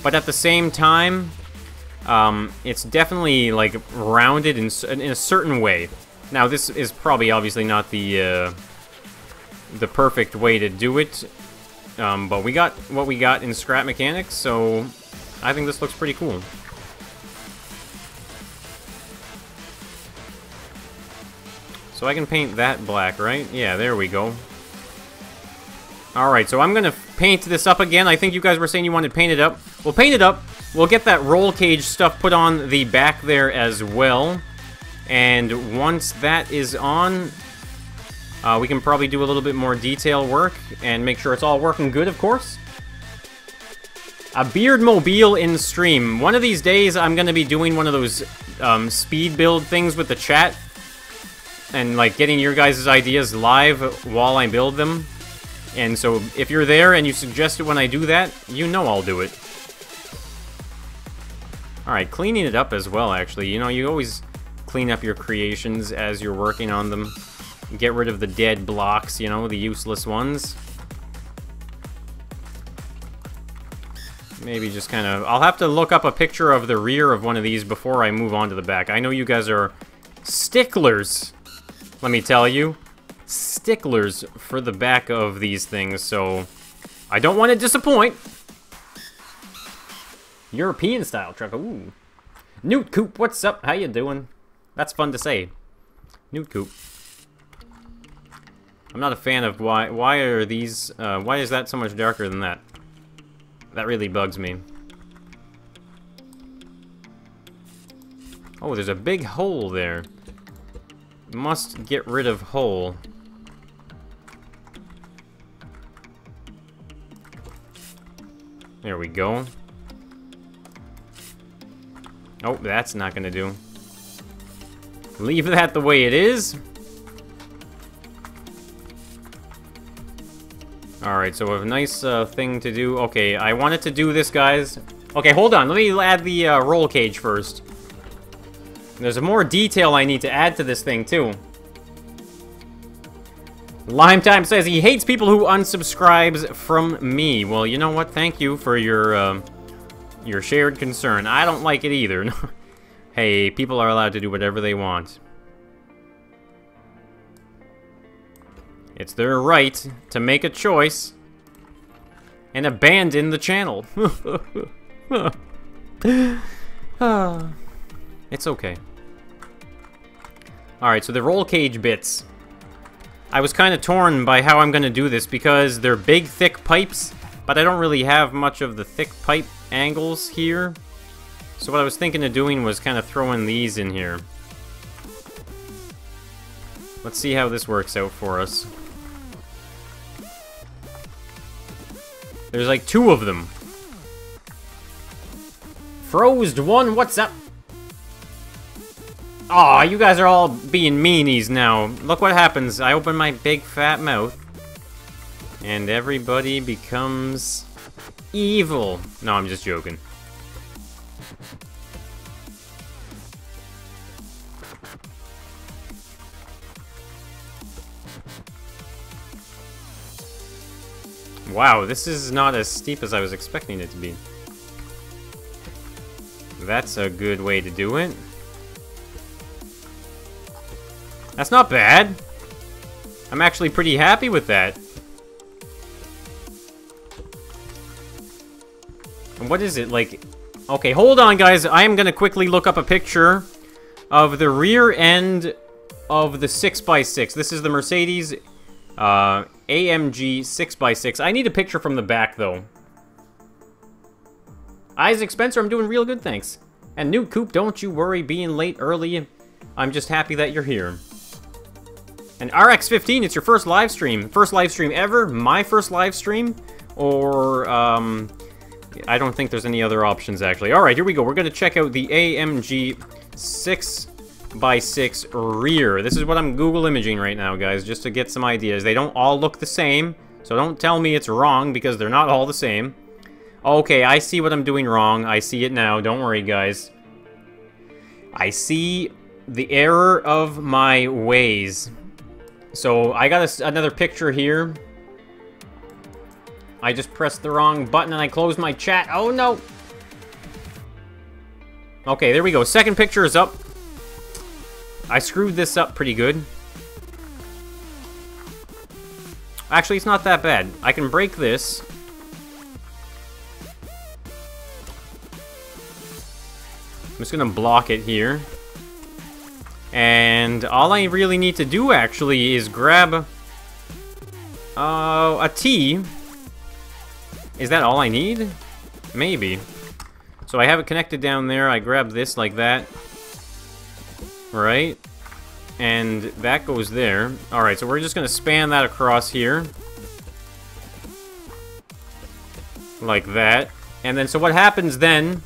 But at the same time... it's definitely, like, rounded in a certain way. Now, this is probably obviously not the perfect way to do it. But we got what we got in scrap mechanics, so I think this looks pretty cool. So I can paint that black, right? Yeah, there we go. Alright, so I'm gonna paint this up again. I think you guys were saying you wanted to paint it up. We'll paint it up. We'll get that roll cage stuff put on the back there as well. And once that is on, we can probably do a little bit more detail work and make sure it's all working good, of course. A beard mobile in stream. One of these days, I'm going to be doing one of those speed build things with the chat. And, like, getting your guys' ideas live while I build them. And so, if you're there and you suggest it when I do that, you know I'll do it. Alright, cleaning it up as well, actually. You know, you always clean up your creations as you're working on them. Get rid of the dead blocks, you know, the useless ones. Maybe just kind of... I'll have to look up a picture of the rear of one of these before I move on to the back. I know you guys are sticklers, let me tell you. sticklers for the back of these things, so I don't want to disappoint. European style truck. Ooh. Newt Coop, what's up? How you doing? That's fun to say. Newt Coop. I'm not a fan of why are these why is that so much darker than that? That really bugs me. Oh, there's a big hole there. Must get rid of hole. There we go. Oh, that's not gonna do. Leave that the way it is. Alright, so a nice thing to do. Okay, I wanted to do this, guys. Okay, hold on. Let me add the roll cage first. There's more detail I need to add to this thing, too. Lime Time says he hates people who unsubscribes from me. Well, you know what? Thank you for your shared concern. I don't like it either. Hey, people are allowed to do whatever they want. It's their right to make a choice and abandon the channel. It's okay. Alright, so the roll cage bits. I was kind of torn by how I'm going to do this because they're big, thick pipes, but I don't really have much of the thick pipe angles here. So what I was thinking of doing was kind of throwing these in here. Let's see how this works out for us. There's like 2 of them. Frozed1, what's up? Aw, you guys are all being meanies now. Look what happens. I open my big fat mouth. And everybody becomes evil. No, I'm just joking. Wow, this is not as steep as I was expecting it to be. That's a good way to do it. That's not bad. I'm actually pretty happy with that. And what is it, like... Okay, hold on, guys. I am gonna quickly look up a picture of the rear end of the 6x6. This is the Mercedes AMG 6x6. I need a picture from the back, though. Isaac Spencer, I'm doing real good, thanks. And New Coop, don't you worry being late early. I'm just happy that you're here. And RX15, it's your first live stream. First live stream ever? My first live stream? Or, I don't think there's any other options, actually. Alright, here we go. We're going to check out the AMG 6x6 rear. This is what I'm Google imaging right now, guys, just to get some ideas. They don't all look the same, so don't tell me it's wrong, because they're not all the same. Okay, I see what I'm doing wrong. I see it now. Don't worry, guys. I see the error of my ways. So, I got another picture here. I just pressed the wrong button and I closed my chat. Oh, no! Okay, there we go. Second picture is up. I screwed this up pretty good. Actually, it's not that bad. I can break this. I'm just gonna block it here. And all I really need to do, actually, is grab a T. Is that all I need? Maybe. So I have it connected down there. I grab this like that. Right? And that goes there. Alright, so we're just going to span that across here. Like that. And then, so what happens then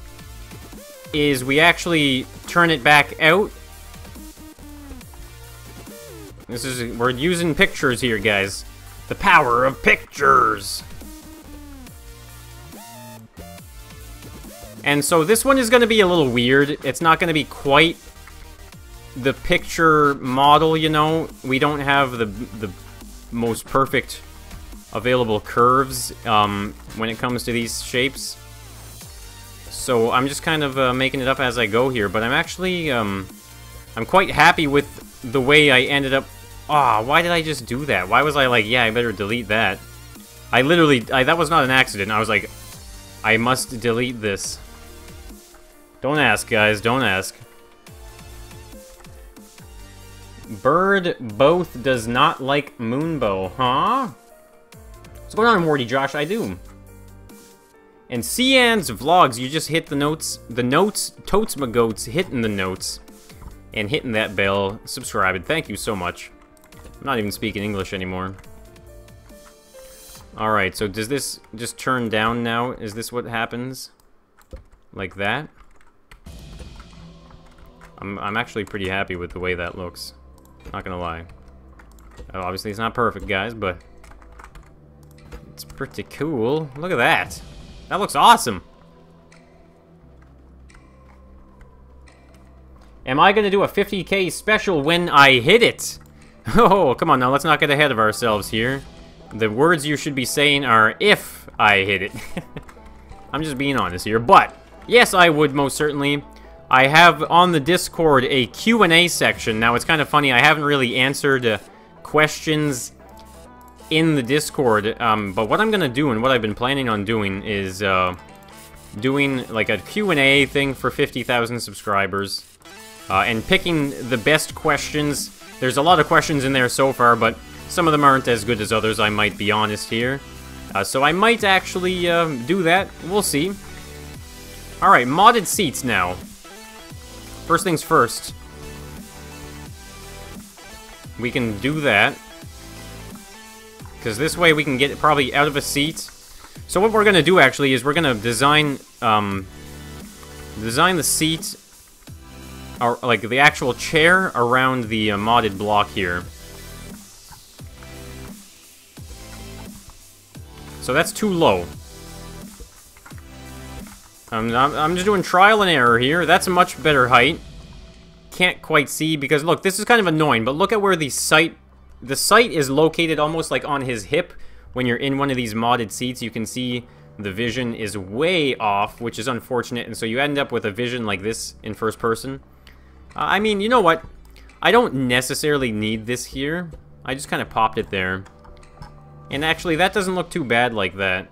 is we actually turn it back out. We're using pictures here, guys. The power of pictures! And so this one is going to be a little weird. It's not going to be quite the picture model, you know. We don't have the most perfect available curves when it comes to these shapes. So I'm just kind of making it up as I go here. But I'm actually, I'm quite happy with the way I ended up Aw, why did I just do that? Why was I like, yeah, I better delete that? I literally, that was not an accident. I was like, I must delete this. Don't ask, guys, don't ask. Bird both does not like Moonbo, huh? What's going on, Morty Josh? I do. And Cian's vlogs, you just hit the notes, totes my goats, hitting the notes, and hitting that bell, subscribing. Thank you so much. I'm not even speaking English anymore. Alright, so does this just turn down now? Is this what happens? Like that? I'm actually pretty happy with the way that looks. Not gonna lie. Obviously it's not perfect, guys, but it's pretty cool. Look at that. That looks awesome. Am I gonna do a 50K special when I hit it? Oh, come on now, let's not get ahead of ourselves here. The words you should be saying are, if I hit it. I'm just being honest here, but yes, I would most certainly. I have on the Discord a Q&A section. Now, it's kind of funny, I haven't really answered questions in the Discord, but what I'm gonna do and what I've been planning on doing is doing like a Q&A thing for 50,000 subscribers and picking the best questions. There's a lot of questions in there so far, but some of them aren't as good as others, I might be honest here. So I might actually do that. We'll see. Alright, modded seats now. First things first. We can do that. Because this way we can get it probably out of a seat. So what we're going to do actually is we're going to design the seat, or like the actual chair around the modded block here. So that's too low. I'm just doing trial and error here. That's a much better height. Can't quite see because look, this is kind of annoying, but look at where the sight is located almost like on his hip. When you're in one of these modded seats, you can see the vision is way off, which is unfortunate, and so you end up with a vision like this in first person. I mean, you know what? I don't necessarily need this here. I just kind of popped it there. And actually, that doesn't look too bad like that.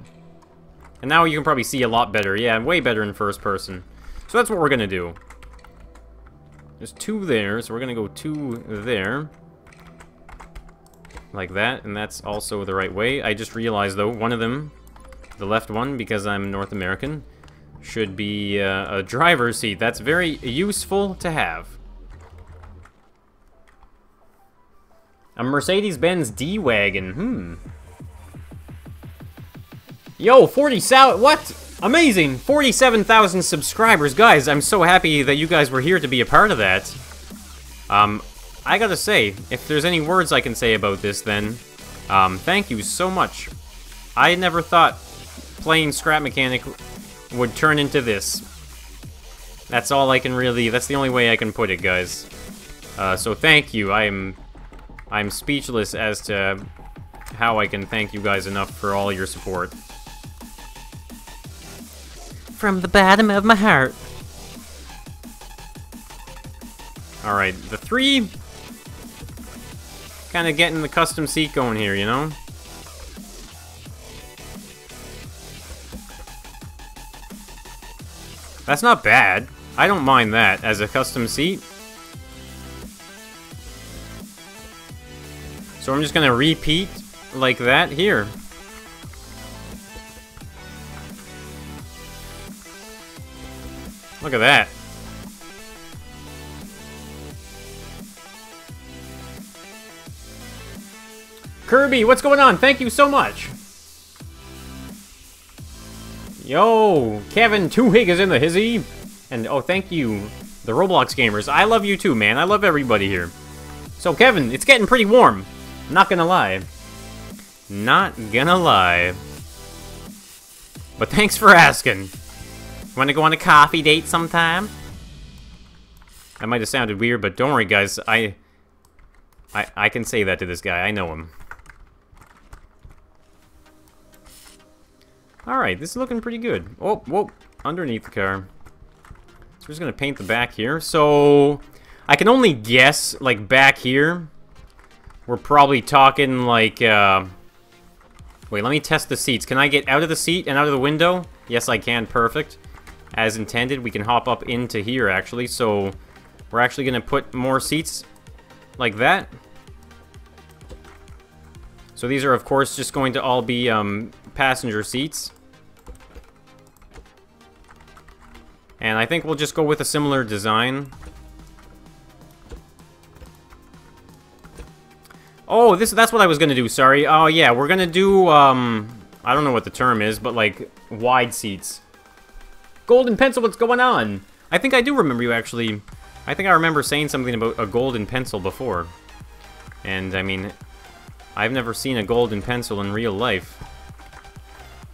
And now you can probably see a lot better. Yeah, way better in first person. So that's what we're gonna do. There's two there, so we're gonna go two there. Like that, and that's also the right way. I just realized, though, one of them, the left one, because I'm North American, should be a driver's seat. That's very useful to have. A Mercedes-Benz D-Wagon, Yo, 40,000, what? Amazing, 47,000 subscribers. Guys, I'm so happy that you guys were here to be a part of that. I gotta say, if there's any words I can say about this, then, thank you so much. I never thought playing Scrap Mechanic would turn into this. That's all I can really, that's the only way I can put it, guys. So thank you, I'm speechless as to how I can thank you guys enough for all your support. From the bottom of my heart. Alright, the three... kind of getting the custom seat going here, you know? That's not bad. I don't mind that as a custom seat. So I'm just gonna repeat like that here. Look at that. Kirby, what's going on? Thank you so much. Yo, Kevin Toohig is in the hizzy. And oh, thank you, the Roblox gamers. I love you too, man. I love everybody here. So, Kevin, it's getting pretty warm. Not gonna lie. Not gonna lie. But thanks for asking. Wanna go on a coffee date sometime? That might have sounded weird, but don't worry, guys. I can say that to this guy. I know him. Alright, this is looking pretty good. Oh, whoa, underneath the car. So we're just gonna paint the back here. So, I can only guess, like, back here. we're probably talking like, wait, let me test the seats. Can I get out of the seat and out of the window? Yes, I can. Perfect. As intended, we can hop up into here, actually. So, we're actually going to put more seats like that. So these are, of course, just going to all be passenger seats. And I think we'll just go with a similar design. Oh, that's what I was going to do, sorry. Oh, yeah, we're going to do, I don't know what the term is, but, like, wide seats. Golden pencil, what's going on? I think I do remember you, actually. I think I remember saying something about a golden pencil before. And, I mean, I've never seen a golden pencil in real life.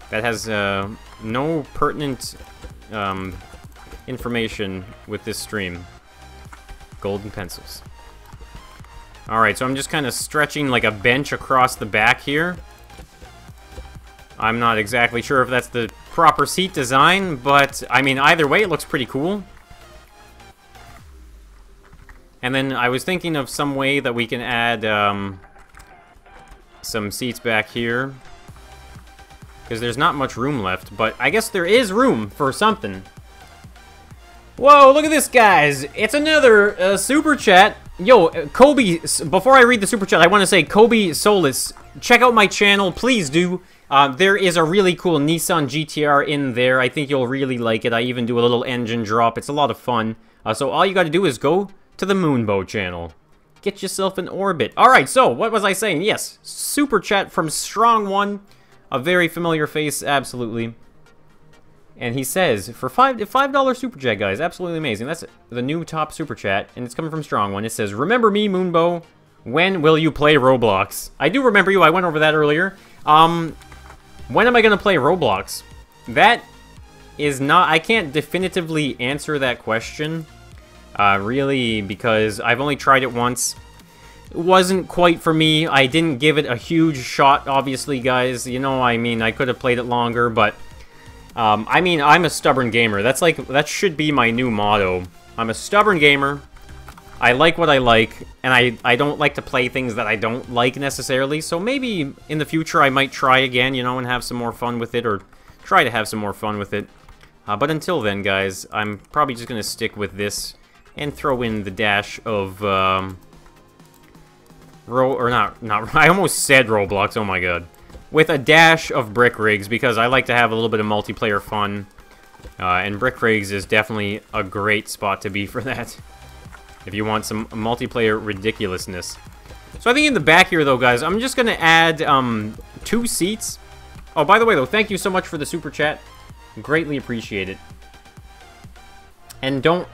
That has, no pertinent, information with this stream. Golden pencils. Alright, so I'm just kind of stretching like a bench across the back here. I'm not exactly sure if that's the proper seat design, but, I mean, either way, it looks pretty cool. And then I was thinking of some way that we can add, some seats back here. Because there's not much room left, but I guess there is room for something. Whoa, look at this, guys! It's another super chat. Yo, Kobe, before I read the super chat, I want to say, Kobe Solis, check out my channel, please do. There is a really cool Nissan GTR in there. I think you'll really like it. I even do a little engine drop. It's a lot of fun. So all you got to do is go to the Moonbo channel. Get yourself an Orbit. Alright, so, what was I saying? Yes, super chat from Strong One. A very familiar face, absolutely. And he says, for $5 super chat, guys, absolutely amazing. That's the new top super chat, and it's coming from Strong One. It says, remember me, Moonbo? When will you play Roblox? I do remember you. I went over that earlier. When am I going to play Roblox? That is not... I can't definitively answer that question, really, because I've only tried it once. It wasn't quite for me. I didn't give it a huge shot, obviously, guys. You know, I mean, I could have played it longer, but... I mean, I'm a stubborn gamer. That's like, that should be my new motto. I'm a stubborn gamer. I like what I like, and I don't like to play things that I don't like necessarily, so maybe in the future I might try again, you know, and have some more fun with it, or try to have some more fun with it. But until then, guys, I'm probably just going to stick with this, and throw in the dash of, I almost said Roblox, oh my god. With a dash of Brick Rigs, because I like to have a little bit of multiplayer fun. And Brick Rigs is definitely a great spot to be for that. If you want some multiplayer ridiculousness. So I think in the back here, though, guys, I'm just going to add 2 seats. Oh, by the way, though, thank you so much for the super chat. Greatly appreciate it. And don't...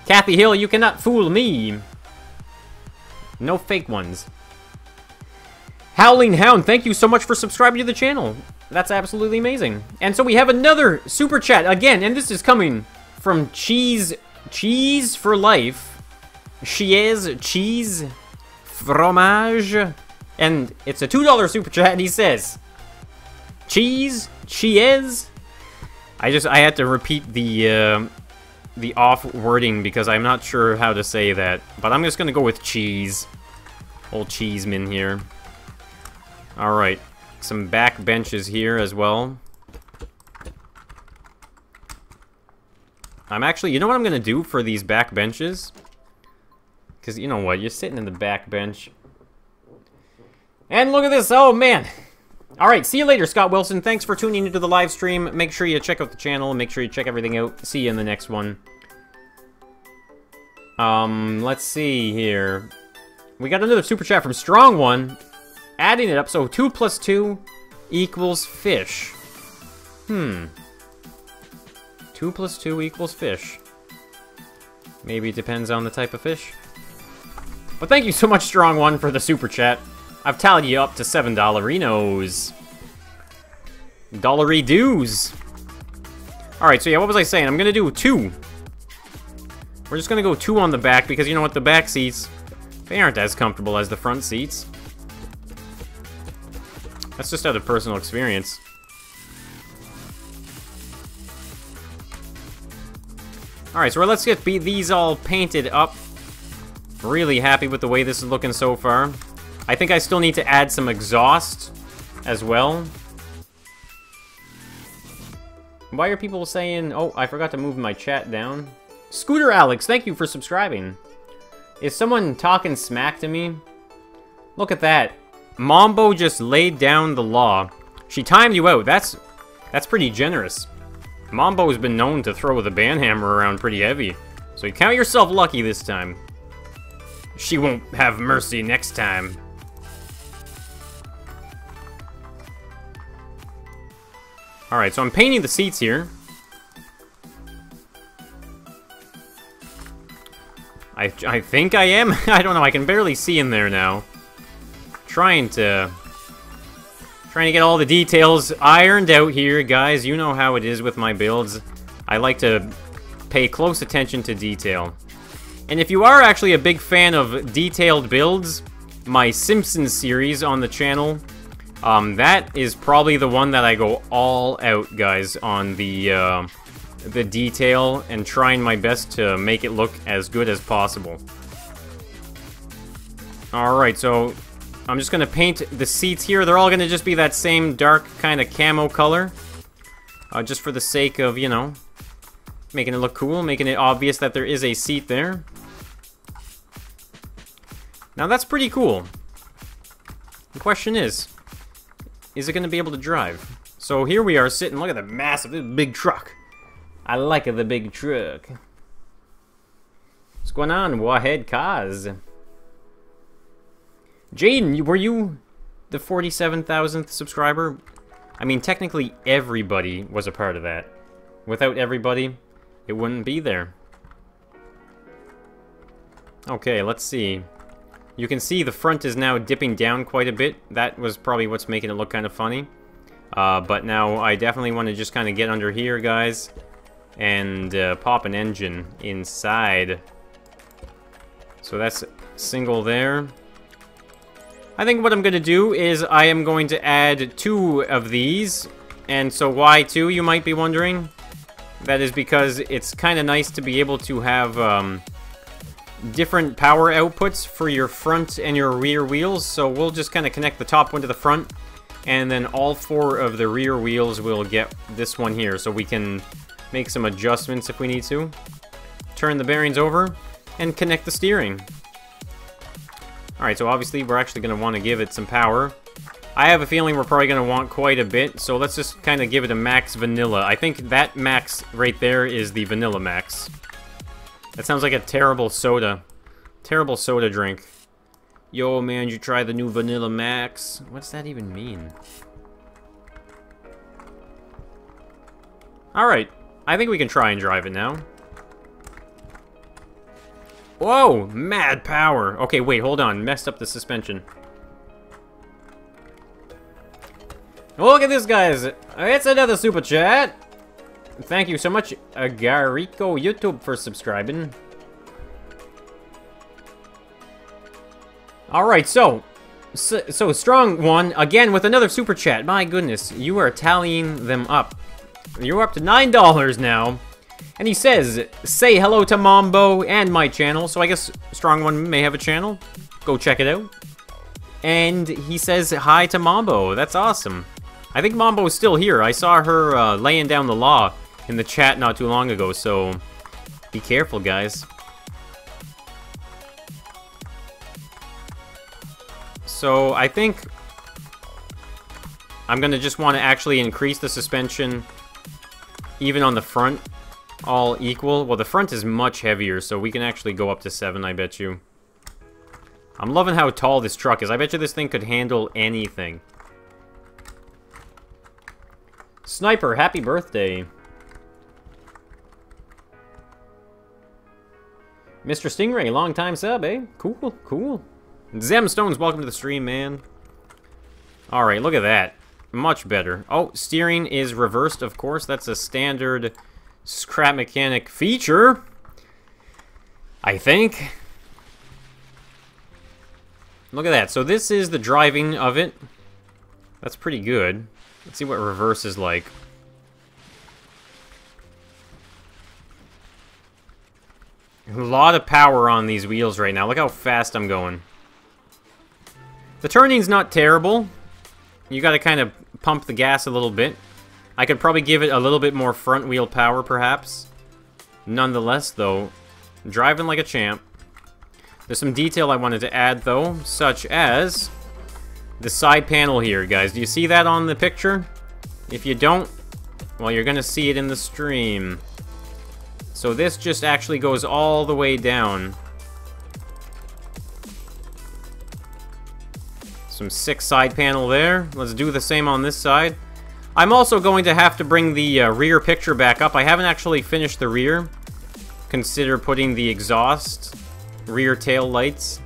Kathy Hill, you cannot fool me. No fake ones. Howling Hound, thank you so much for subscribing to the channel. That's absolutely amazing. And so we have another super chat again, and this is coming from Cheese for Life. Cheese fromage, and it's a $2 super chat. And he says, cheese. I had to repeat the off wording because I'm not sure how to say that, but I'm just gonna go with cheese. Old Cheeseman here. Alright, some back benches here as well. I'm actually, you know what I'm gonna do for these back benches? Because you know what, you're sitting in the back bench. And look at this, oh man! Alright, see you later, Scott Wilson. Thanks for tuning into the live stream. Make sure you check out the channel, make sure you check everything out. See you in the next one. Let's see here. We got another super chat from Strong One. Adding it up, so 2 plus 2 equals fish. 2 plus 2 equals fish. Maybe it depends on the type of fish. But thank you so much, Strong One, for the super chat. I've tallied you up to $7-inos. Dollary dues. Alright, so yeah, what was I saying? I'm gonna do 2. We're just gonna go 2 on the back, because you know what, the back seats, they aren't as comfortable as the front seats. That's just out of personal experience. Alright, so let's get these all painted up. Really happy with the way this is looking so far. I think I still need to add some exhaust as well. Why are people saying... Oh, I forgot to move my chat down. Scooter Alex, thank you for subscribing. Is someone talking smack to me? Look at that. Moonbo just laid down the law. She timed you out. That's pretty generous. Moonbo's been known to throw the banhammer around pretty heavy. So you count yourself lucky this time. She won't have mercy next time. Alright, so I'm painting the seats here. I think I am. I don't know, I can barely see in there now. Trying to get all the details ironed out here, guys. You know how it is with my builds. I like to pay close attention to detail. And if you are actually a big fan of detailed builds, my Simpsons series on the channel, that is probably the one that I go all out, guys, on the detail and trying my best to make it look as good as possible. Alright, so I'm just gonna paint the seats here. They're all gonna just be that same dark kind of camo color. Just for the sake of, you know, making it look cool, making it obvious that there is a seat there. Now that's pretty cool. The question is it gonna be able to drive? So here we are sitting, look at the massive, this big truck. I like the big truck. What's going on, Wahed Kaz? Jaden, were you the 47,000th subscriber? I mean, technically everybody was a part of that. Without everybody, it wouldn't be there. Okay, let's see. You can see the front is now dipping down quite a bit. That was probably what's making it look kind of funny. But now I definitely want to just kind of get under here, guys, and pop an engine inside. So that's single there. I think what I'm going to do is I am going to add 2 of these. And so why 2, you might be wondering? That is because it's kind of nice to be able to have different power outputs for your front and your rear wheels. So we'll just kind of connect the top one to the front, and then all 4 of the rear wheels will get this one here. So we can make some adjustments if we need to. Turn the bearings over and connect the steering. Alright, so obviously we're actually going to want to give it some power. I have a feeling we're probably going to want quite a bit, so let's just kind of give it a max vanilla. I think that max right there is the vanilla max. That sounds like a terrible soda. Terrible soda drink. Yo, man, you try the new vanilla max? What's that even mean? Alright, I think we can try and drive it now. Whoa, mad power. Okay, wait, hold on. Messed up the suspension. Look at this, guys. It's another super chat. Thank you so much, Garrico YouTube, for subscribing. Alright, so Strong One, again, with another super chat. My goodness, you are tallying them up. You're up to $9 now. And he says, say hello to Moonbo and my channel. So I guess Strong One may have a channel. Go check it out. And he says hi to Moonbo. That's awesome. I think Moonbo is still here. I saw her laying down the law in the chat not too long ago. So be careful, guys. So I think I'm going to just want to actually increase the suspension even on the front. All equal. Well, the front is much heavier, so we can actually go up to 7, I bet you. I'm loving how tall this truck is. I bet you this thing could handle anything. Sniper, happy birthday. Mr. Stingray, long time sub, eh? Cool, cool. Zemstones, welcome to the stream, man. Alright, look at that. Much better. Oh, steering is reversed, of course. That's a standard scrap mechanic feature, I think. Look at that. So this is the driving of it. That's pretty good. Let's see what reverse is like. A lot of power on these wheels right now. Look how fast I'm going. The turning's not terrible. You gotta kind of pump the gas a little bit. I could probably give it a little bit more front wheel power, perhaps. Nonetheless, though, driving like a champ. There's some detail I wanted to add, though, such as the side panel here, guys. Do you see that on the picture? If you don't, well, you're gonna see it in the stream. So this just actually goes all the way down. Some 6 side panel there. Let's do the same on this side. I'm also going to have to bring the rear picture back up. I haven't actually finished the rear. Consider putting the exhaust, rear tail lights,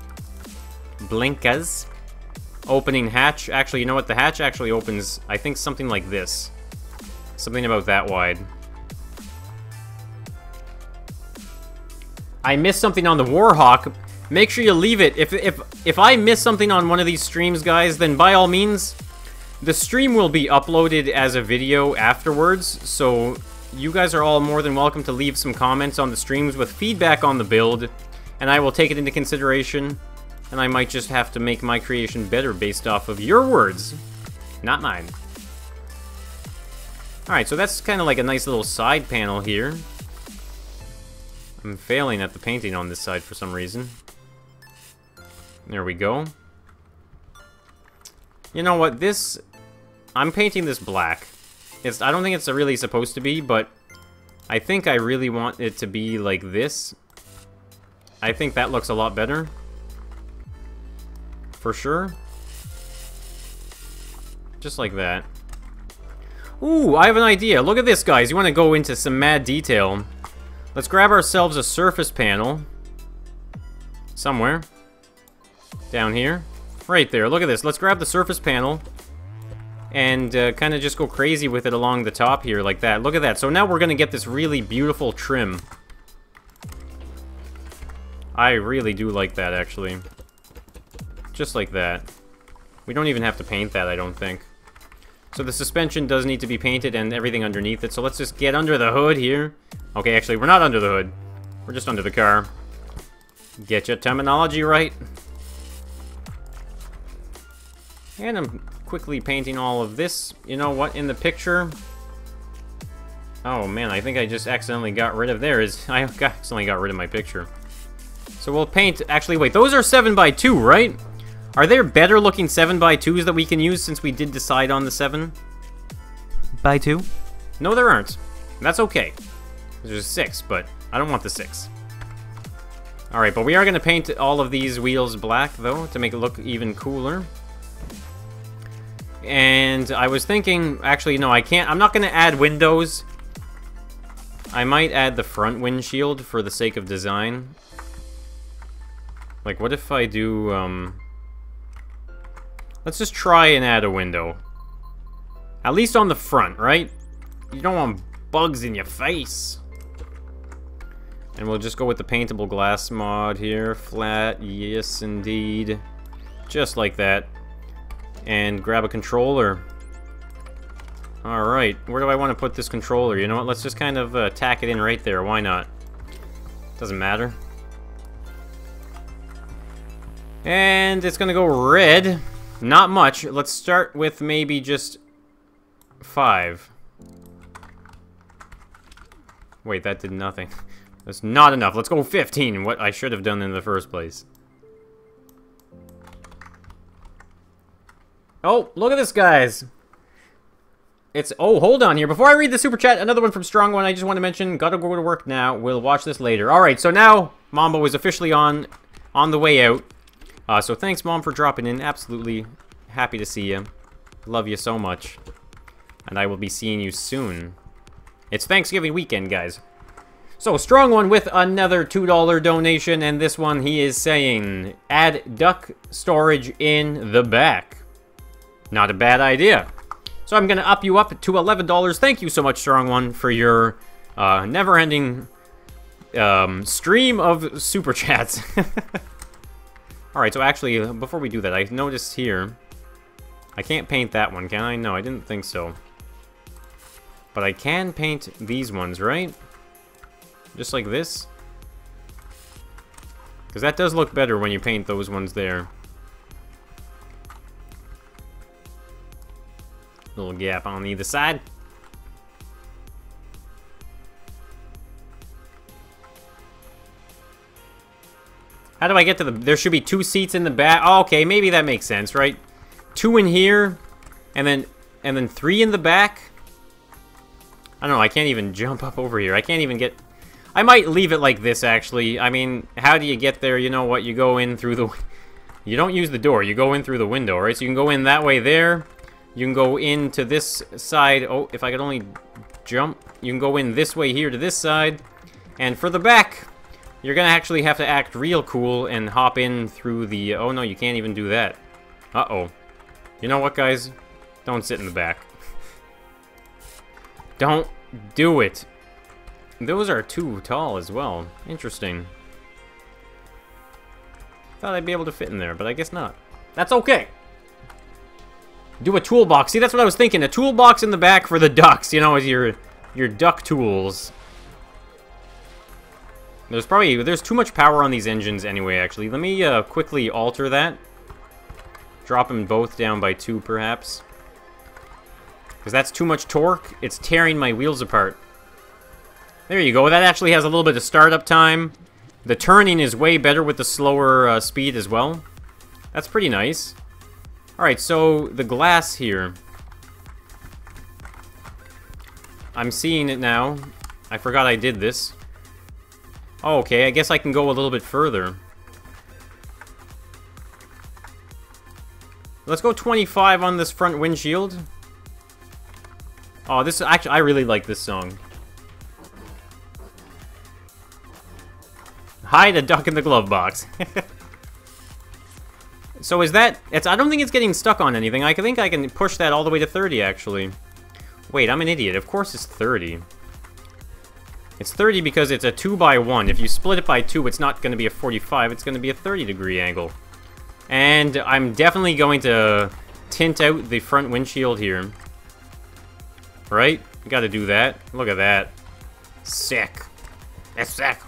blinkers, opening hatch. Actually, you know what? The hatch actually opens, I think, something like this. Something about that wide. I missed something on the Warhawk. Make sure you leave it. If I miss something on one of these streams, guys, then by all means, the stream will be uploaded as a video afterwards, so you guys are all more than welcome to leave some comments on the streams with feedback on the build, and I will take it into consideration, and I might just have to make my creation better based off of your words, not mine. Alright, so that's kind of like a nice little side panel here. I'm failing at the painting on this side for some reason. There we go. You know what, this... I'm painting this black. I don't think it's really supposed to be, but I think I really want it to be like this. I think that looks a lot better. For sure. Just like that. Ooh, I have an idea. Look at this, guys. You want to go into some mad detail. Let's grab ourselves a surface panel. Somewhere. Down here. Right there. Look at this. Let's grab the surface panel. And kind of just go crazy with it along the top here, like that. Look at that. So now we're going to get this really beautiful trim. I really do like that, actually. Just like that. We don't even have to paint that, I don't think. So the suspension does need to be painted and everything underneath it. So let's just get under the hood here. Okay, actually, we're not under the hood. We're just under the car. Get your terminology right. And I'm quickly painting all of this. You know what, in the picture... Oh man, I think I just accidentally got rid of I accidentally got rid of my picture. So we'll paint... Actually, wait, those are 7x2, right? Are there better looking 7x2s that we can use since we did decide on the 7x2? No, there aren't. That's okay. There's a 6, but I don't want the 6. Alright, but we are going to paint all of these wheels black, though, to make it look even cooler. And I was thinking, actually, no, I can't. I'm not going to add windows. I might add the front windshield for the sake of design. Like, what if I do, let's just try and add a window. At least on the front, right? You don't want bugs in your face. And we'll just go with the paintable glass mod here. Flat, yes indeed. Just like that. And grab a controller. Alright, where do I want to put this controller? You know what, let's just kind of tack it in right there, why not? Doesn't matter. And it's gonna go red. Not much. Let's start with maybe just 5. Wait, that did nothing. That's not enough. Let's go 15, what I should have done in the first place. Oh, look at this, guys. It's... Oh, hold on here. Before I read the super chat, another one from Strong One. I just want to mention, gotta go to work now. We'll watch this later. Alright, so now Moonbo is officially on the way out. So thanks, Mom, for dropping in. Absolutely happy to see you. Love you so much. And I will be seeing you soon. It's Thanksgiving weekend, guys. So, Strong One with another $2 donation, and this one he is saying, add duck storage in the back. Not a bad idea. So I'm going to up you up to $11. Thank you so much, Strong One, for your never-ending stream of super chats. Alright, so actually, before we do that, I noticed here... I can't paint that one, can I? No, I didn't think so. But I can paint these ones, right? Just like this. Because that does look better when you paint those ones there. Little gap on either side. How do I get to the... There should be 2 seats in the back. Oh, okay, maybe that makes sense, right? 2 in here, and then 3 in the back. I don't know, I can't even jump up over here. I can't even get... I might leave it like this, actually. I mean, how do you get there? You know what? You go in through the... You don't use the door. You go in through the window, right? So you can go in that way there. You can go into this side. Oh, if I could only jump. You can go in this way here to this side. And for the back... You're gonna actually have to act real cool and hop in through the... Oh no, you can't even do that. Uh-oh. You know what, guys? Don't sit in the back. Don't do it. Those are too tall as well. Interesting. Thought I'd be able to fit in there, but I guess not. That's okay. Do a toolbox. See, that's what I was thinking. A toolbox in the back for the ducks, you know, as your duck tools. There's too much power on these engines anyway, actually. Let me quickly alter that. Drop them both down by 2, perhaps. Because that's too much torque. It's tearing my wheels apart. There you go. That actually has a little bit of startup time. The turning is way better with the slower speed as well. That's pretty nice. Alright, so the glass here. I'm seeing it now. I forgot I did this. Oh, okay, I guess I can go a little bit further. Let's go 25 on this front windshield. Oh, this actually, I really like this song. Hide a duck in the glove box. So is that... I don't think it's getting stuck on anything. I think I can push that all the way to 30, actually. Wait, I'm an idiot. Of course it's 30. It's 30 because it's a 2x1. If you split it by 2, it's not going to be a 45. It's going to be a 30-degree angle. And I'm definitely going to tint out the front windshield here. Right? You got to do that. Look at that. Sick. That's sick.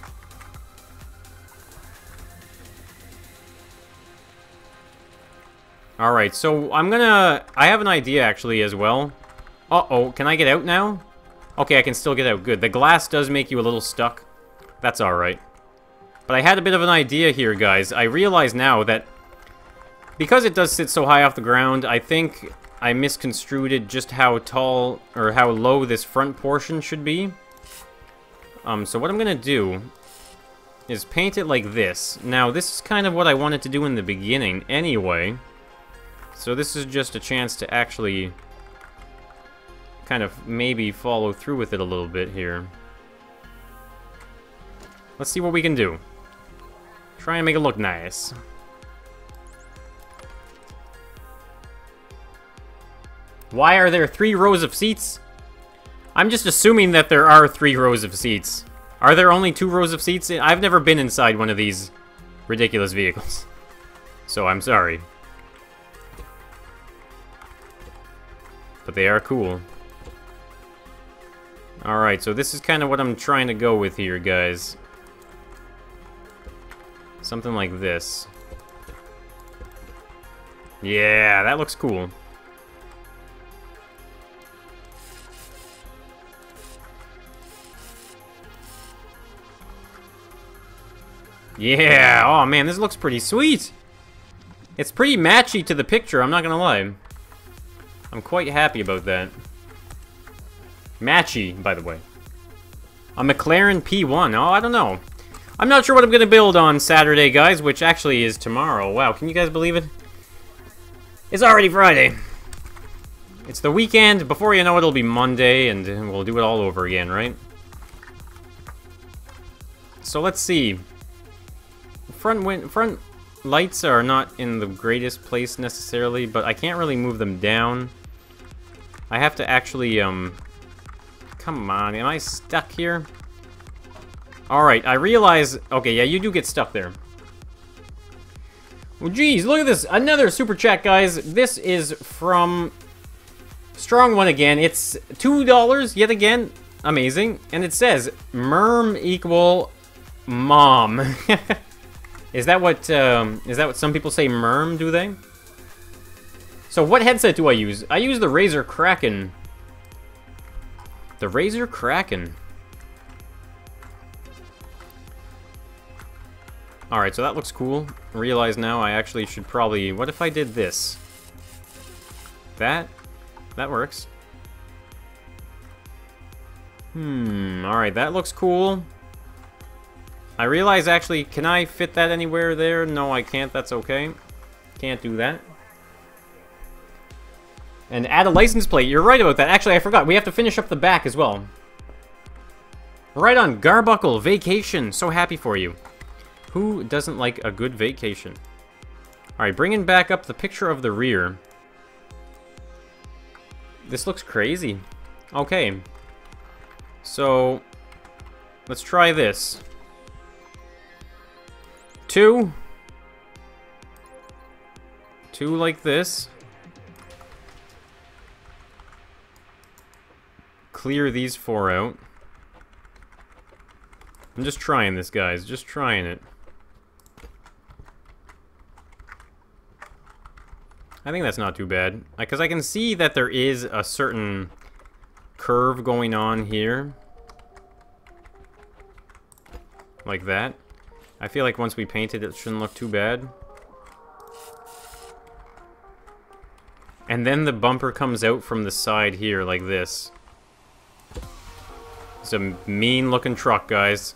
Alright, so I'm gonna... I have an idea, actually, as well. Uh-oh, can I get out now? Okay, I can still get out. Good. The glass does make you a little stuck. That's alright. But I had a bit of an idea here, guys. I realize now that because it does sit so high off the ground, I think I misconstrued it just how tall or how low this front portion should be. So what I'm gonna do is paint it like this. Now, this is kind of what I wanted to do in the beginning anyway. So this is just a chance to actually kind of maybe follow through with it a little bit here. Let's see what we can do. Try and make it look nice. Why are there 3 rows of seats? I'm just assuming that there are 3 rows of seats. Are there only 2 rows of seats? I've never been inside one of these ridiculous vehicles. So I'm sorry. But they are cool. Alright, so this is kind of what I'm trying to go with here, guys. Something like this. Yeah, that looks cool. Yeah! Oh man, this looks pretty sweet! It's pretty matchy to the picture, I'm not gonna lie. I'm quite happy about that. Matchy, by the way. A McLaren P1. Oh, I don't know. I'm not sure what I'm going to build on Saturday, guys, which actually is tomorrow. Wow, can you guys believe it? It's already Friday. It's the weekend. Before you know it, it'll be Monday, and we'll do it all over again, right? So let's see. Front lights are not in the greatest place necessarily, but I can't really move them down. I have to actually, come on, am I stuck here? Alright, I realize... Okay, yeah, you do get stuck there. Well, geez, look at this. Another super chat, guys. This is from Strong One again. It's $2 yet again. Amazing. And it says, Merm equal mom. Is that what some people say merm, do they? So what headset do I use? I use the Razer Kraken. The Razer Kraken. Alright, so that looks cool. I realize now I actually should probably... What if I did this? That works. Alright, that looks cool. I realize, actually, can I fit that anywhere there? No, I can't. That's okay. Can't do that. And add a license plate. You're right about that. Actually, I forgot. We have to finish up the back as well. Right on. Garbuckle. Vacation. So happy for you. Who doesn't like a good vacation? Alright, bringing back up the picture of the rear. This looks crazy. Okay. So, let's try this. 2 like this. Clear these 4 out. I'm just trying this, guys. Just trying it. I think that's not too bad. Because I can see that there is a certain curve going on here. Like that. I feel like once we paint it, it shouldn't look too bad. And then the bumper comes out from the side here, like this. It's a mean-looking truck, guys.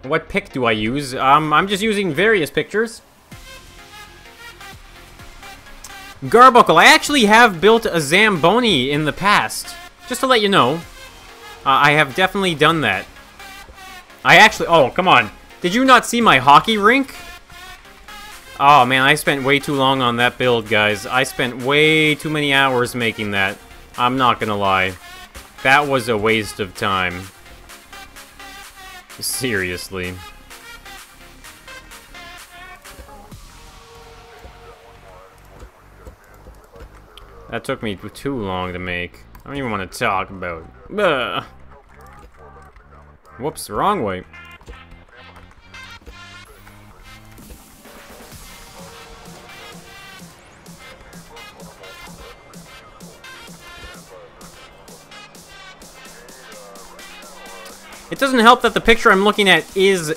What pick do I use? I'm just using various pictures. Garbuckle, I actually have built a Zamboni in the past. Just to let you know. I have definitely done that. I actually... Oh, come on. Did you not see my hockey rink? Oh, man, I spent way too long on that build, guys. I spent way too many hours making that. I'm not gonna lie. That was a waste of time. Seriously. That took me too long to make. I don't even want to talk about it. Ugh. Whoops, wrong way. It doesn't help that the picture I'm looking at is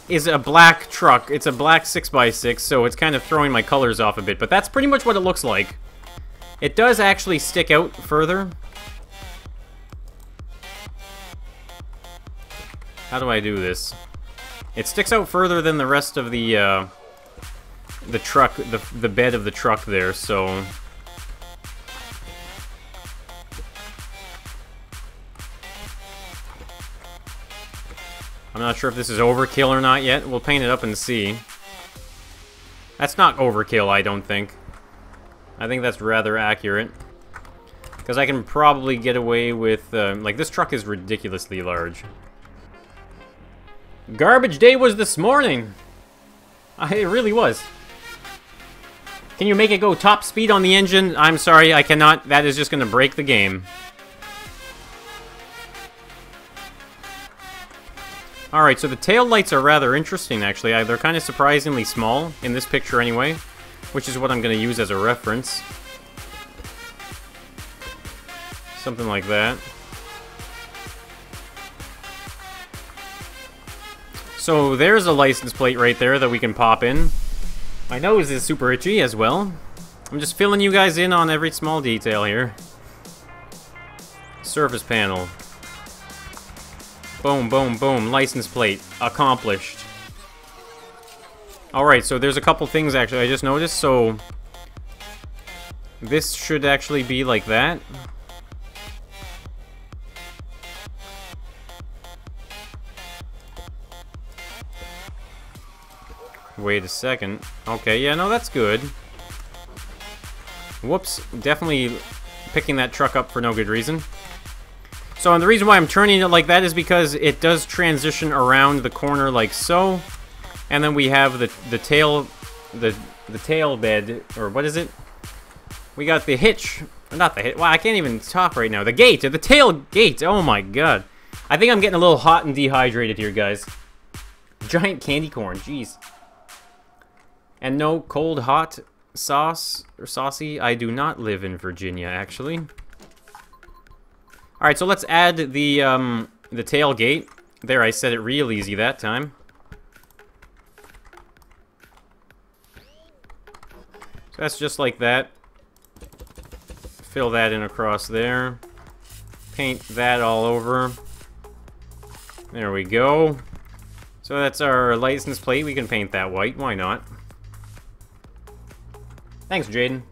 a black truck. It's a black 6x6, so it's kind of throwing my colors off a bit. But that's pretty much what it looks like. It does actually stick out further. How do I do this? It sticks out further than the rest of the truck, the bed of the truck there, so... I'm not sure if this is overkill or not yet. We'll paint it up and see. That's not overkill, I don't think. I think that's rather accurate. Because I can probably get away with... like, this truck is ridiculously large. Garbage day was this morning! It really was. Can you make it go top speed on the engine? I'm sorry, I cannot. That is just going to break the game. Alright, so the tail lights are rather interesting, actually. They're kind of surprisingly small, in this picture anyway, which is what I'm going to use as a reference. Something like that. So there's a license plate right there that we can pop in. My nose is super itchy as well. I'm just filling you guys in on every small detail here. Surface panel. Boom, boom, boom. License plate. Accomplished. Alright, so there's a couple things actually I just noticed. So this should actually be like that. Wait a second. Okay, yeah, no, that's good. Whoops. Definitely picking that truck up for no good reason. So, and the reason why I'm turning it like that is because it does transition around the corner like so. And then we have the tail, the tail bed, or what is it? We got the hitch, not the hitch, wow, I can't even talk right now. The gate, the tail gate, oh my god. I think I'm getting a little hot and dehydrated here, guys. Giant candy corn, jeez. And no cold hot sauce or saucy. I do not live in Virginia, actually. Alright, so let's add the tailgate. There, I said it real easy that time. So that's just like that. Fill that in across there. Paint that all over. There we go. So that's our license plate. We can paint that white. Why not? Thanks, Jaden.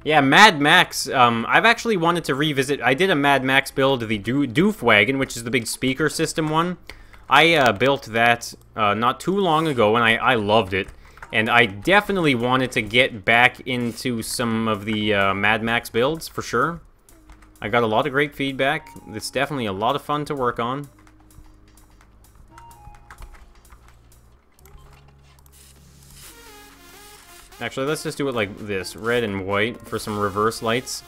Yeah, Mad Max. I've actually wanted to revisit. I did a Mad Max build, the Doof Wagon, which is the big speaker system one. I built that not too long ago, and I loved it. And I definitely wanted to get back into some of the Mad Max builds, for sure. I got a lot of great feedback. It's definitely a lot of fun to work on. Actually, let's just do it like this. Red and white for some reverse lights.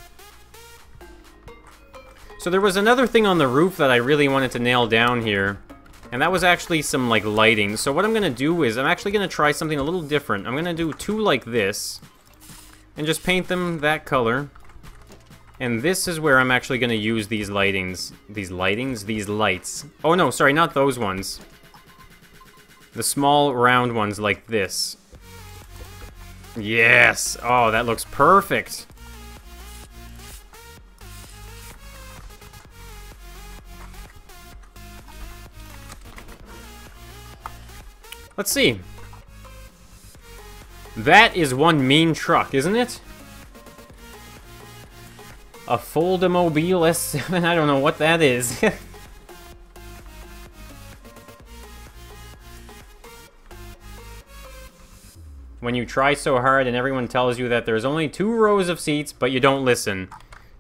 So there was another thing on the roof that I really wanted to nail down here. And that was actually some, like, lighting. So what I'm going to do is I'm actually going to try something a little different. I'm going to do two like this. And just paint them that color. And this is where I'm actually going to use these lightings. These lights. Oh, no, sorry, not those ones. The small, round ones like this. Yes! Oh, that looks perfect! Let's see. That is one mean truck, isn't it? A Foldamobile S7? I don't know what that is. When you try so hard and everyone tells you that there's only 2 rows of seats, but you don't listen.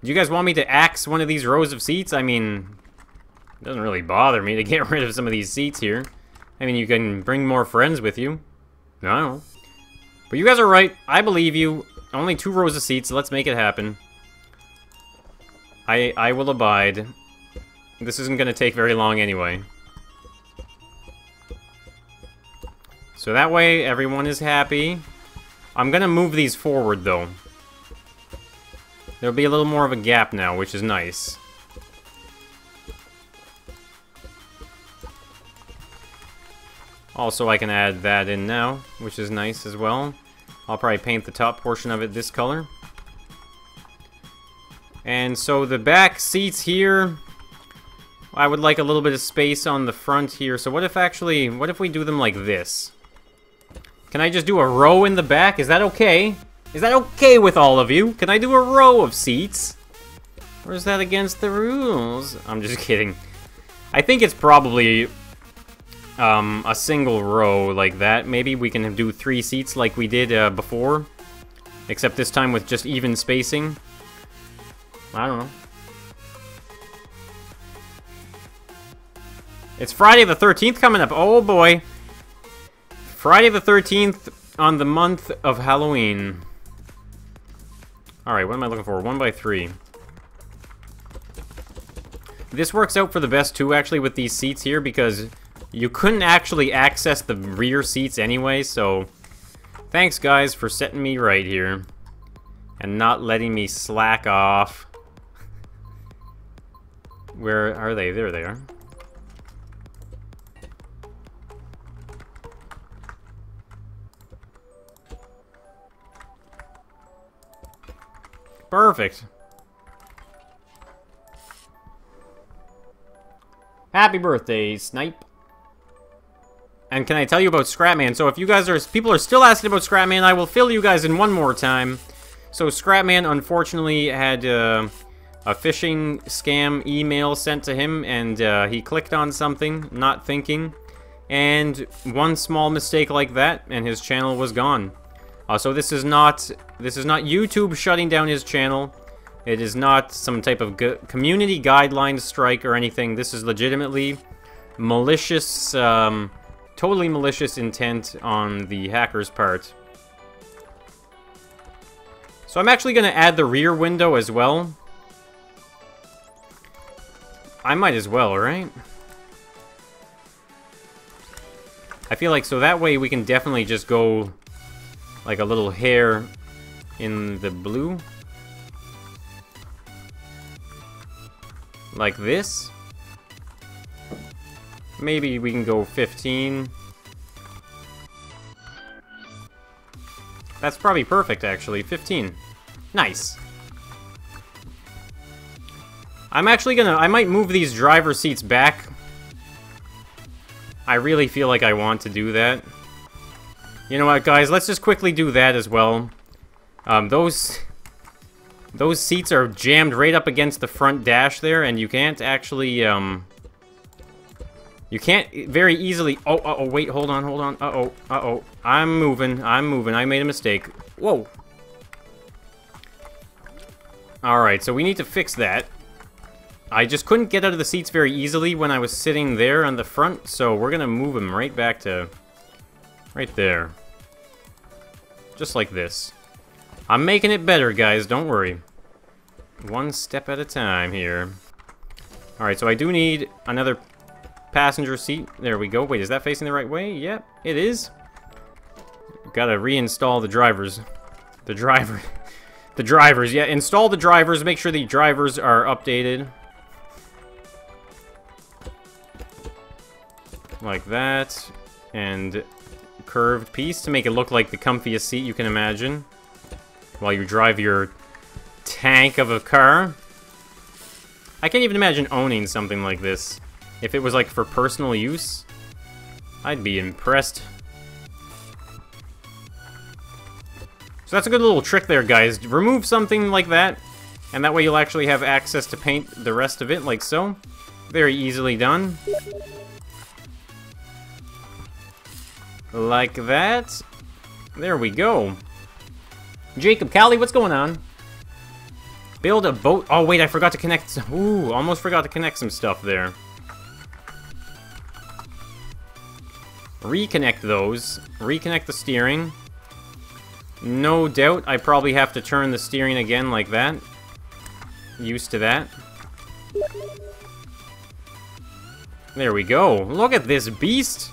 Do you guys want me to axe one of these rows of seats? I mean, it doesn't really bother me to get rid of some of these seats here. I mean, you can bring more friends with you. I don't know. But you guys are right. I believe you. Only 2 rows of seats. Let's make it happen. I will abide. This isn't going to take very long anyway. So that way, everyone is happy. I'm gonna move these forward, though. There'll be a little more of a gap now, which is nice. Also, I can add that in now, which is nice as well. I'll probably paint the top portion of it this color. And so the back seats here, I would like a little bit of space on the front here. So what if we do them like this? Can I just do a row in the back? Is that okay? Is that okay with all of you? Can I do a row of seats? Or is that against the rules? I'm just kidding. I think it's probably a single row like that. Maybe we can do 3 seats like we did before. Except this time with just even spacing. I don't know. It's Friday the 13th coming up. Oh boy. Friday the 13th on the month of Halloween. Alright, what am I looking for? 1x3. This works out for the best too, actually, with these seats here, because you couldn't actually access the rear seats anyway, so thanks, guys, for setting me right here. And not letting me slack off. Where are they? There they are. Perfect. Happy birthday, Snipe. And can I tell you about Scrapman? So if you guys people are still asking about Scrapman, I will fill you guys in one more time. So Scrapman unfortunately had a phishing scam email sent to him, and he clicked on something, not thinking. And one small mistake like that, and his channel was gone. So this is not YouTube shutting down his channel. It is not some type of community guideline strike or anything. This is legitimately malicious, totally malicious intent on the hacker's part. So I'm actually going to add the rear window as well. I might as well, right? I feel like so that way we can definitely just go like a little hair in the blue. Like this. Maybe we can go 15. That's probably perfect, actually. 15. Nice. I'm actually gonna... I might move these driver seats back. I really feel like I want to do that. You know what, guys? Let's just quickly do that as well. Those seats are jammed right up against the front dash there, and you can't actually, you can't very easily... Oh, wait, hold on. Uh-oh. I'm moving. I made a mistake. Whoa. Alright, so we need to fix that. I just couldn't get out of the seats very easily when I was sitting there on the front, so we're gonna move them right back to... right there. Just like this. I'm making it better, guys, don't worry. One step at a time here. Alright, so I do need another passenger seat. There we go. Wait, is that facing the right way? Yep, it is. Gotta reinstall the drivers. The drivers, yeah, install the drivers, make sure the drivers are updated. Like that. And curved piece to make it look like the comfiest seat you can imagine. While you drive your tank of a car. I can't even imagine owning something like this. If it was like for personal use, I'd be impressed. So that's a good little trick there, guys. Remove something like that, and that way you'll actually have access to paint the rest of it, like so. Very easily done. Like that. There we go. Jacob, Callie, what's going on? Build a boat. Oh, wait, I forgot to connect. Ooh, almost forgot to connect some stuff there. Reconnect those. Reconnect the steering. No doubt I probably have to turn the steering again like that. Used to that. There we go. Look at this beast.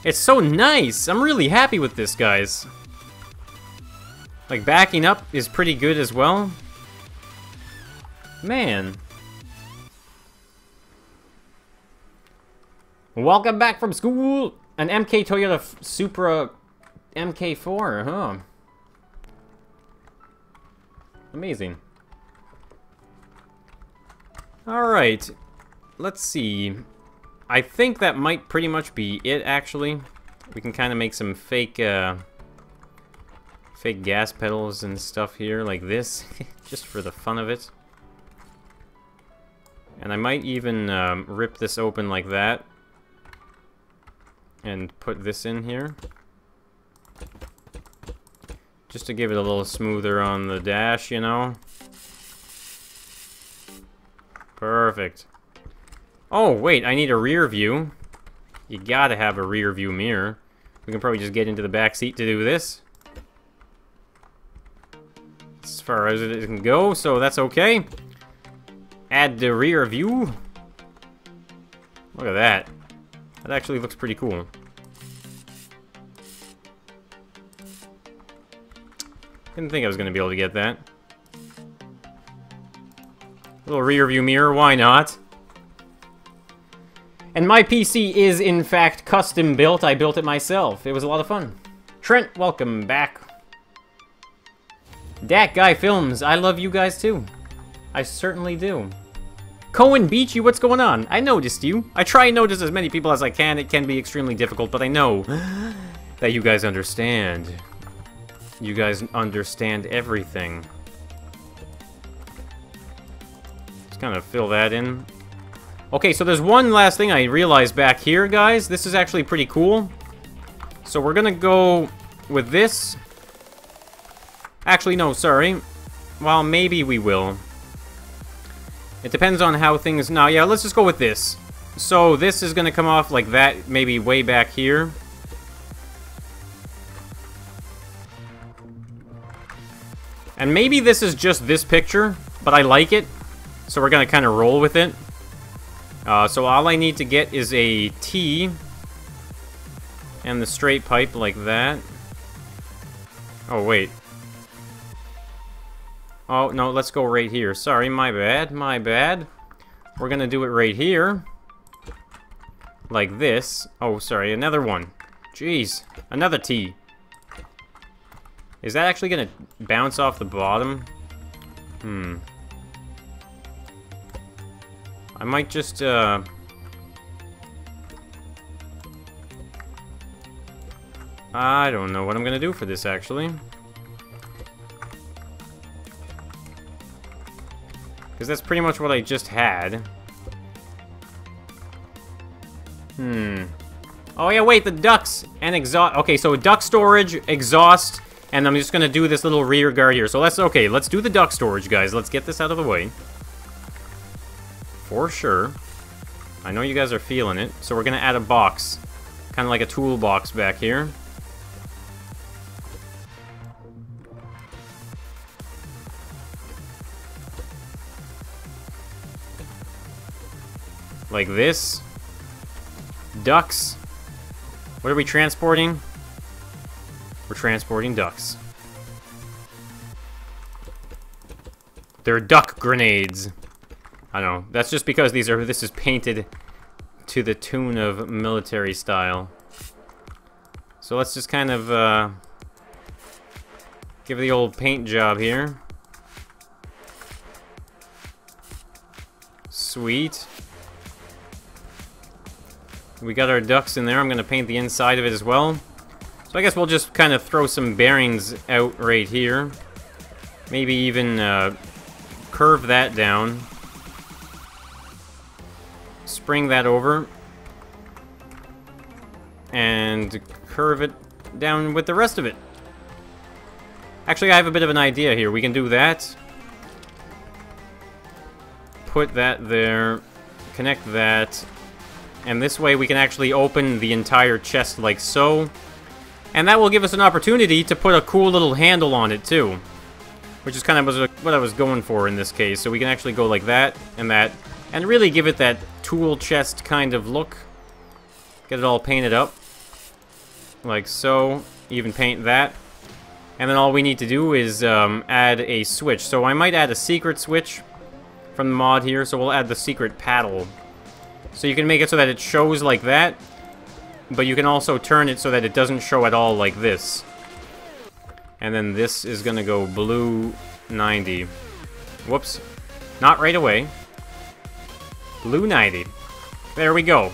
It's so nice. I'm really happy with this, guys. Like, backing up is pretty good as well. Man. Welcome back from school. An MK Toyota Supra MK4, huh? Amazing. Alright. Let's see. I think that might pretty much be it, actually. We can kind of make some fake, fake gas pedals and stuff here, like this. Just for the fun of it. And I might even rip this open like that. And put this in here. Just to give it a little smoother on the dash, you know? Perfect. Oh, wait, I need a rear view. You gotta have a rear view mirror. We can probably just get into the back seat to do this. As far as it can go, so that's okay. Add the rear view. Look at that. That actually looks pretty cool. Didn't think I was going to be able to get that. Little rear view mirror, why not? And my PC is, in fact, custom built. I built it myself. It was a lot of fun. Trent, welcome back. Dat Guy Films, I love you guys too. I certainly do. Cohen Beachy, what's going on? I noticed you. I try and notice as many people as I can. It can be extremely difficult, but I know that you guys understand. You guys understand everything. Just kind of fill that in. Okay, so there's one last thing I realized back here, guys. This is actually pretty cool. So we're gonna go with this. Actually, no, sorry. Well, maybe we will. It depends on how things... No, yeah, let's just go with this. So this is gonna come off like that, maybe way back here. And maybe this is just this picture, but I like it. So we're going to kind of roll with it. So all I need to get is a T. And the straight pipe like that. Oh, wait. Oh, no, let's go right here. Sorry, my bad, my bad. We're going to do it right here. Like this. Oh, sorry, another one. Jeez, another T. Is that actually gonna bounce off the bottom? I might just, I don't know what I'm gonna do for this, actually. Because that's pretty much what I just had. Oh yeah, wait, the ducts and exhaust. Okay, so duct storage, exhaust, and I'm just gonna do this little rear guard here. So let's do the duct storage, guys. Let's get this out of the way. For sure. I know you guys are feeling it. So we're gonna add a box. Kind of like a toolbox back here. Like this. Ducks. What are we transporting? We're transporting ducks. They're duck grenades. I don't know. That's just because this is painted to the tune of military style. So let's just kind of give the old paint job here. Sweet. We got our ducts in there. I'm going to paint the inside of it as well. So I guess we'll just kind of throw some bearings out right here. Maybe even curve that down. Spring that over. And curve it down with the rest of it. Actually, I have a bit of an idea here. We can do that. Put that there. Connect that. And this way we can actually open the entire chest like so. And that will give us an opportunity to put a cool little handle on it too. Which is kind of what I was going for in this case. So we can actually go like that. And really give it that tool chest kind of look. Get it all painted up. Like so. Even paint that. And then all we need to do is add a switch. So I might add a secret switch from the mod here. So we'll add the secret paddle. So you can make it so that it shows like that, but you can also turn it so that it doesn't show at all like this. And then this is gonna go blue 90. Whoops. Not right away. Blue 90. There we go.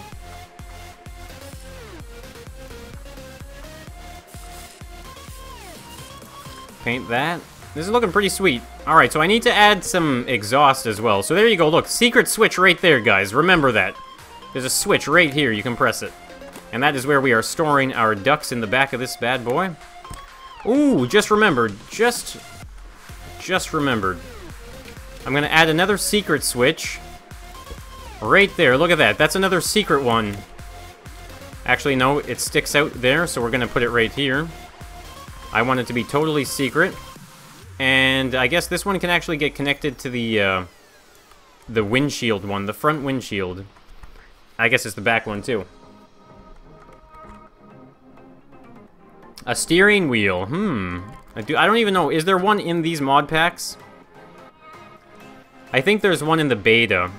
Paint that. This is looking pretty sweet. Alright, so I need to add some exhaust as well. So there you go, look, secret switch right there, guys. Remember that. There's a switch right here, you can press it. And that is where we are storing our ducks in the back of this bad boy. Ooh, just remembered. Just remembered. I'm gonna add another secret switch. Right there, look at that. That's another secret one. Actually, no, it sticks out there, so we're gonna put it right here. I want it to be totally secret. And I guess this one can actually get connected to the windshield one, the front windshield. I guess it's the back one too. A steering wheel. I don't even know. Is there one in these mod packs? I think there's one in the beta.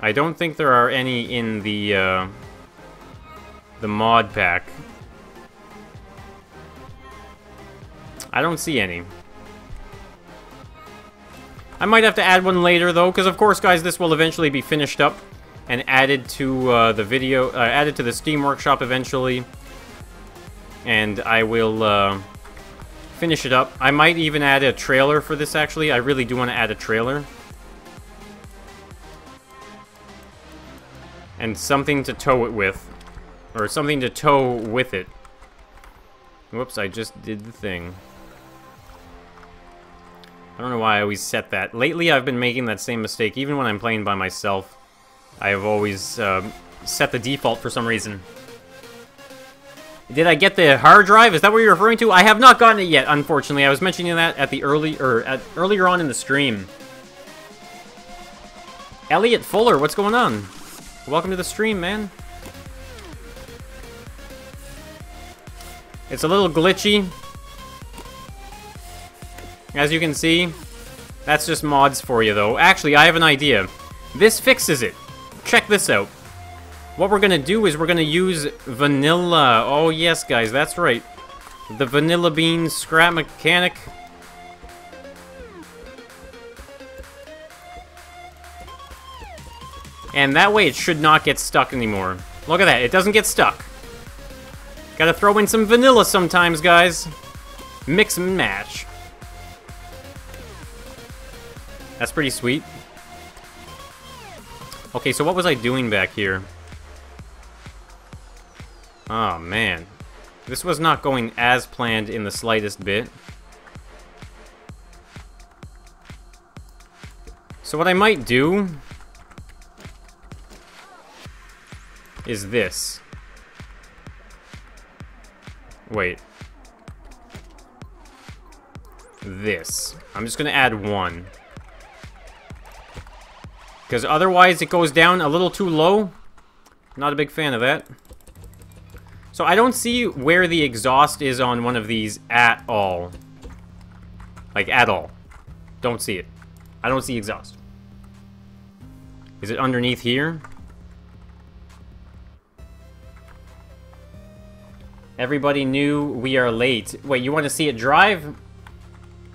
I don't think there are any in the mod pack. I don't see any. I might have to add one later though, because of course, guys, this will eventually be finished up and added to the video, added to the Steam Workshop eventually. And I will finish it up. I might even add a trailer for this, actually. I really do want to add a trailer. And something to tow it with. Or something to tow with it. Whoops, I just did the thing. I don't know why I always set that. Lately, I've been making that same mistake. Even when I'm playing by myself, I have always set the default for some reason. Did I get the hard drive? Is that what you're referring to? I have not gotten it yet, unfortunately. I was mentioning that at the earlier on in the stream. Elliot Fuller, what's going on? Welcome to the stream, man. It's a little glitchy. As you can see, that's just mods for you, though. Actually, I have an idea. This fixes it. Check this out. What we're gonna do is we're gonna use vanilla. Oh, yes, guys, that's right. The Vanilla Bean Scrap Mechanic. And that way it should not get stuck anymore. Look at that, it doesn't get stuck. Gotta throw in some vanilla sometimes, guys. Mix and match. That's pretty sweet. Okay, so what was I doing back here? Oh, man. This was not going as planned in the slightest bit. So what I might do is this. Wait. This. I'm just gonna add one. Because otherwise it goes down a little too low. Not a big fan of that. So I don't see where the exhaust is on one of these at all. Like, at all. Don't see it. I don't see exhaust. Is it underneath here? Everybody knew we are late. Wait, you want to see it drive?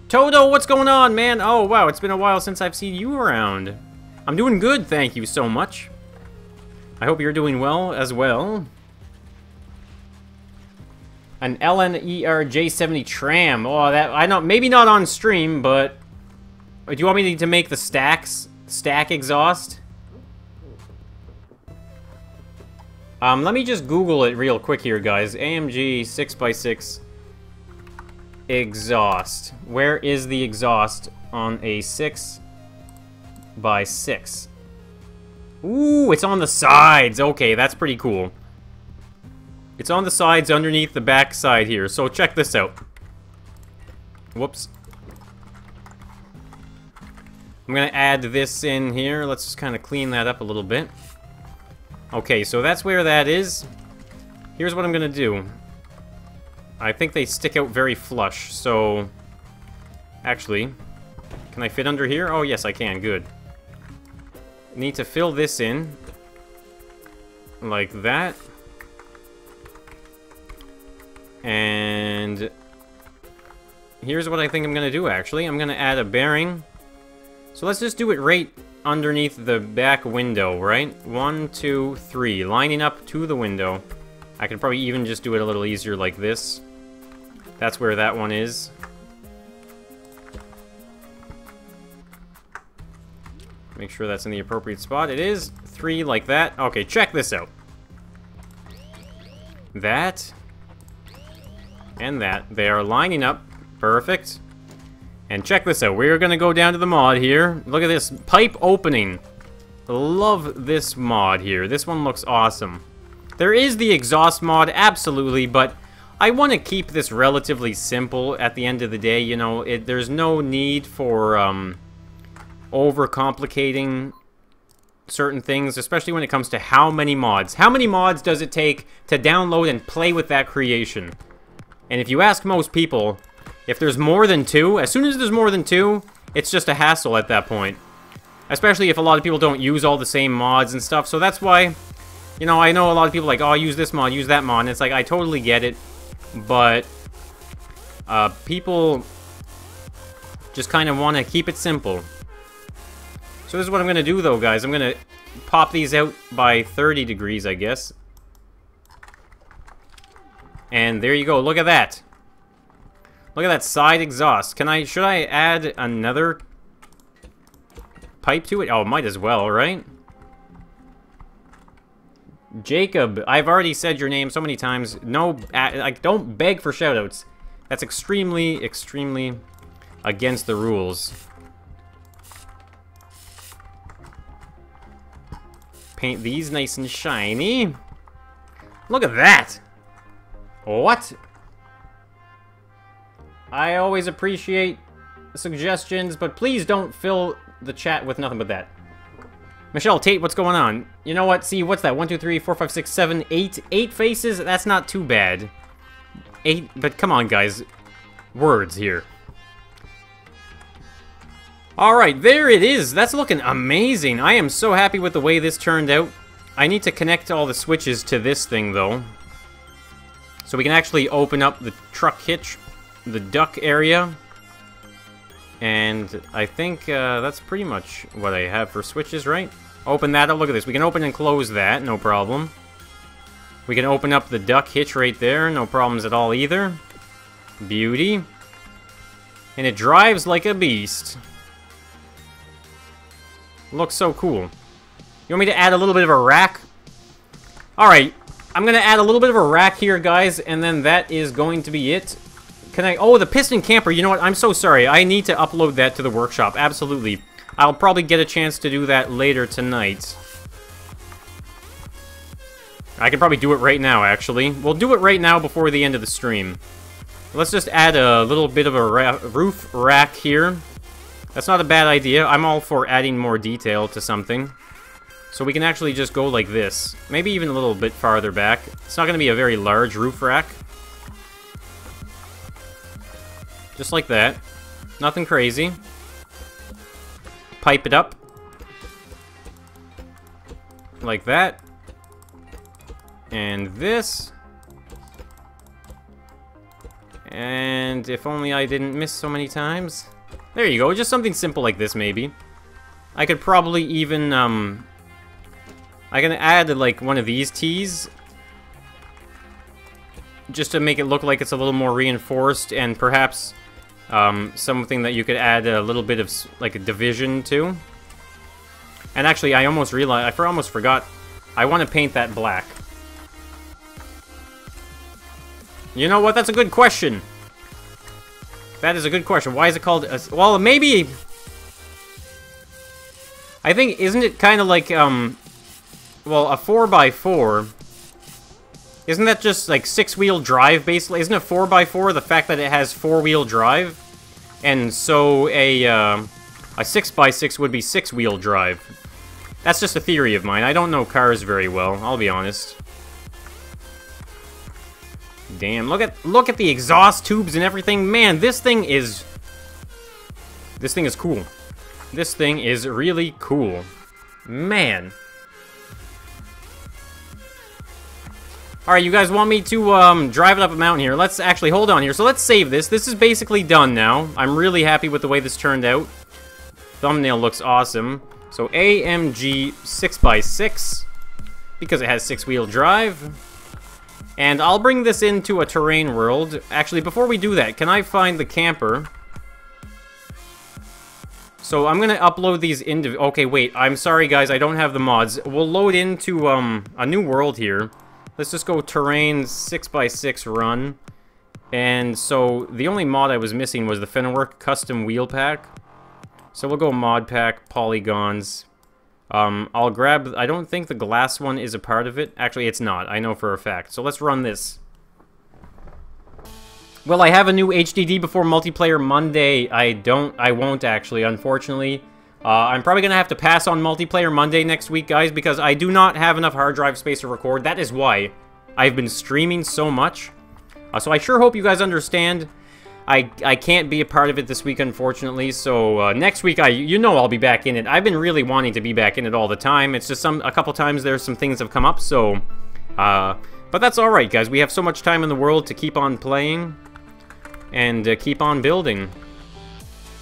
Toto, what's going on, man? Oh, wow, it's been a while since I've seen you around. I'm doing good, thank you so much. I hope you're doing well as well. An LNER J70 tram. Oh, that I know. Maybe not on stream, but do you want me to make the stack exhaust? Let me just Google it real quick here, guys. AMG 6x6 exhaust. Where is the exhaust on a 6x6? Ooh, it's on the sides. Okay, that's pretty cool. It's on the sides underneath the back side here, so check this out. Whoops. I'm gonna add this in here. Let's just kind of clean that up a little bit. Okay, so that's where that is. Here's what I'm gonna do. I think they stick out very flush, so... Actually, can I fit under here? Oh, yes, I can. Good. Need to fill this in. Like that. And here's what I think I'm gonna do, actually. I'm gonna add a bearing. So let's just do it right underneath the back window, right? 1, 2, 3. Lining up to the window. I can probably even just do it a little easier like this. That's where that one is. Make sure that's in the appropriate spot. It is. 3 like that. Okay, check this out. That. And that. They are lining up. Perfect. And check this out. We're going to go down to the mod here. Look at this. Pipe opening. Love this mod here. This one looks awesome. There is the exhaust mod, absolutely, but I want to keep this relatively simple at the end of the day. You know, there's no need for overcomplicating certain things, especially when it comes to how many mods. How many mods does it take to download and play with that creation? And if you ask most people, if there's more than 2, as soon as there's more than 2, it's just a hassle at that point. Especially if a lot of people don't use all the same mods and stuff. So that's why, you know, I know a lot of people like, oh, use this mod, use that mod. And it's like, I totally get it. But people just kind of want to keep it simple. So this is what I'm going to do, though, guys. I'm going to pop these out by 30 degrees, I guess. And there you go. Look at that. Look at that side exhaust. Should I add another pipe to it? Oh, might as well, right? Jacob, I've already said your name so many times. No, like, don't beg for shoutouts. That's extremely, extremely against the rules. Paint these nice and shiny. Look at that. What? I always appreciate suggestions, but please don't fill the chat with nothing but that. Michelle, Tate, what's going on? You know what? See, what's that? 1, 2, 3, 4, 5, 6, 7, 8. 8 faces? That's not too bad. 8, but come on, guys. Words here. Alright, there it is. That's looking amazing. I am so happy with the way this turned out. I need to connect all the switches to this thing, though. So we can actually open up the truck hitch, the duck area. And I think that's pretty much what I have for switches, right? Open that up. Look at this. We can open and close that. No problem. We can open up the duck hitch right there. No problems at all either. Beauty. And it drives like a beast. Looks so cool. You want me to add a little bit of a rack? Alright. I'm going to add a little bit of a rack here, guys. And then that is going to be it. Can I... Oh, the piston camper. You know what? I'm so sorry. I need to upload that to the workshop. Absolutely. I'll probably get a chance to do that later tonight. I can probably do it right now, actually. We'll do it right now before the end of the stream. Let's just add a little bit of a roof rack here. That's not a bad idea. I'm all for adding more detail to something. So we can actually just go like this. Maybe even a little bit farther back. It's not going to be a very large roof rack. Just like that. Nothing crazy. Pipe it up. Like that. And this. And if only I didn't miss so many times. There you go, just something simple like this, maybe. I could probably even, I can add, like, one of these tees. Just to make it look like it's a little more reinforced, and perhaps, something that you could add a little bit of, like, a division to. And actually, I almost realized, I almost forgot, I want to paint that black. You know what, that's a good question. That is a good question. Why is it called... well, maybe... I think, isn't it kind of like, well, a 4x4... Isn't that just, like, 6-wheel drive, basically? Isn't a 4x4 the fact that it has 4-wheel drive? And so a 6x6 would be 6-wheel drive. That's just a theory of mine. I don't know cars very well, I'll be honest. Damn, look at the exhaust tubes and everything. Man, this thing is cool. This thing is really cool. Man. Alright, you guys want me to drive it up a mountain here. Let's actually hold on here. So let's save this. This is basically done now. I'm really happy with the way this turned out. Thumbnail looks awesome. So AMG 6x6 because it has 6-wheel drive. And I'll bring this into a terrain world. Actually, before we do that, can I find the camper? So I'm gonna upload these into... Okay, wait. I'm sorry, guys. I don't have the mods. We'll load into a new world here. Let's just go terrain 6x6 run. And so the only mod I was missing was the Fennerwork custom wheel pack. So we'll go mod pack, polygons. I'll grab... I don't think the glass one is a part of it. Actually, it's not. I know for a fact. So let's run this. Will I have a new HDD before multiplayer Monday? I won't actually, unfortunately. I'm probably going to have to pass on multiplayer Monday next week, guys, because I do not have enough hard drive space to record. That is why I've been streaming so much. So I sure hope you guys understand. I can't be a part of it this week, unfortunately, so next week, you know I'll be back in it. I've been really wanting to be back in it all the time. It's just a couple times there's some things have come up, so... but that's alright, guys. We have so much time in the world to keep on playing and keep on building.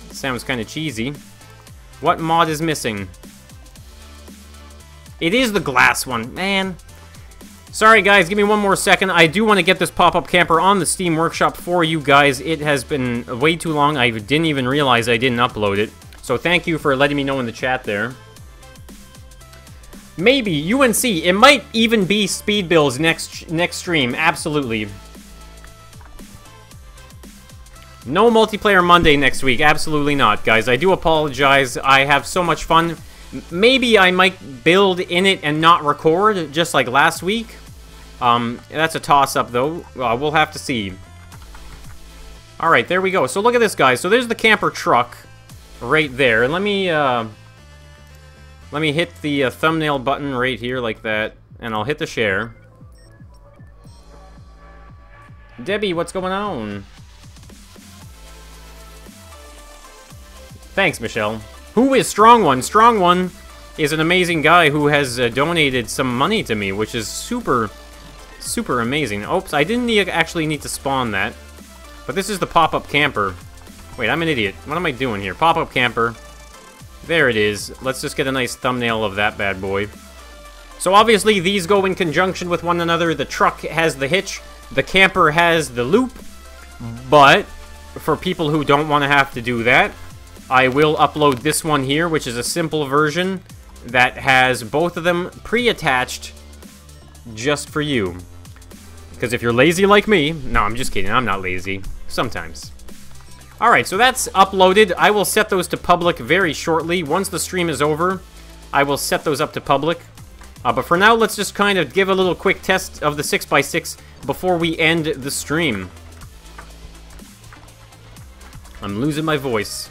Sounds kind of cheesy. What mod is missing? It is the glass one, man. Sorry, guys, give me one more second. I do want to get this pop-up camper on the Steam Workshop for you guys. It has been way too long. I didn't even realize I didn't upload it. So thank you for letting me know in the chat there. Maybe UNC. It might even be Speed Bill's next stream. Absolutely. No multiplayer Monday next week. Absolutely not, guys. I do apologize. I have so much fun. Maybe I might build in it and not record, just like last week. That's a toss-up, though. We'll have to see. Alright, there we go. So look at this, guys. So there's the camper truck right there. Let me hit the thumbnail button right here like that, and I'll hit the share. Debbie, what's going on? Thanks, Michelle. Who is Strong One? Strong One is an amazing guy who has donated some money to me, which is super, super amazing. Oops, I didn't actually need to spawn that. But this is the pop-up camper. Wait, I'm an idiot. What am I doing here? Pop-up camper. There it is. Let's just get a nice thumbnail of that bad boy. So obviously these go in conjunction with one another. The truck has the hitch. The camper has the loop. But for people who don't want to have to do that, I will upload this one here, which is a simple version that has both of them pre-attached just for you. Because if you're lazy like me... No, I'm just kidding. I'm not lazy. Sometimes. Alright, so that's uploaded. I will set those to public very shortly. Once the stream is over, I will set those up to public. But for now, let's just kind of give a little quick test of the 6x6 before we end the stream. I'm losing my voice.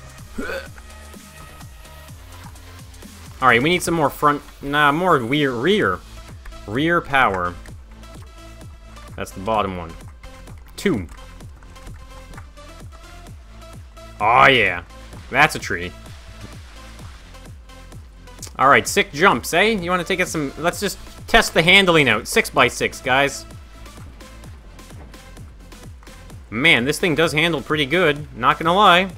Alright, we need some more front... Nah, more rear. Rear power. That's the bottom one. 2. Oh, yeah. That's a tree. Alright, sick jumps, eh? You want to take it some... Let's just test the handling out. 6x6, guys. Man, this thing does handle pretty good. Not gonna lie.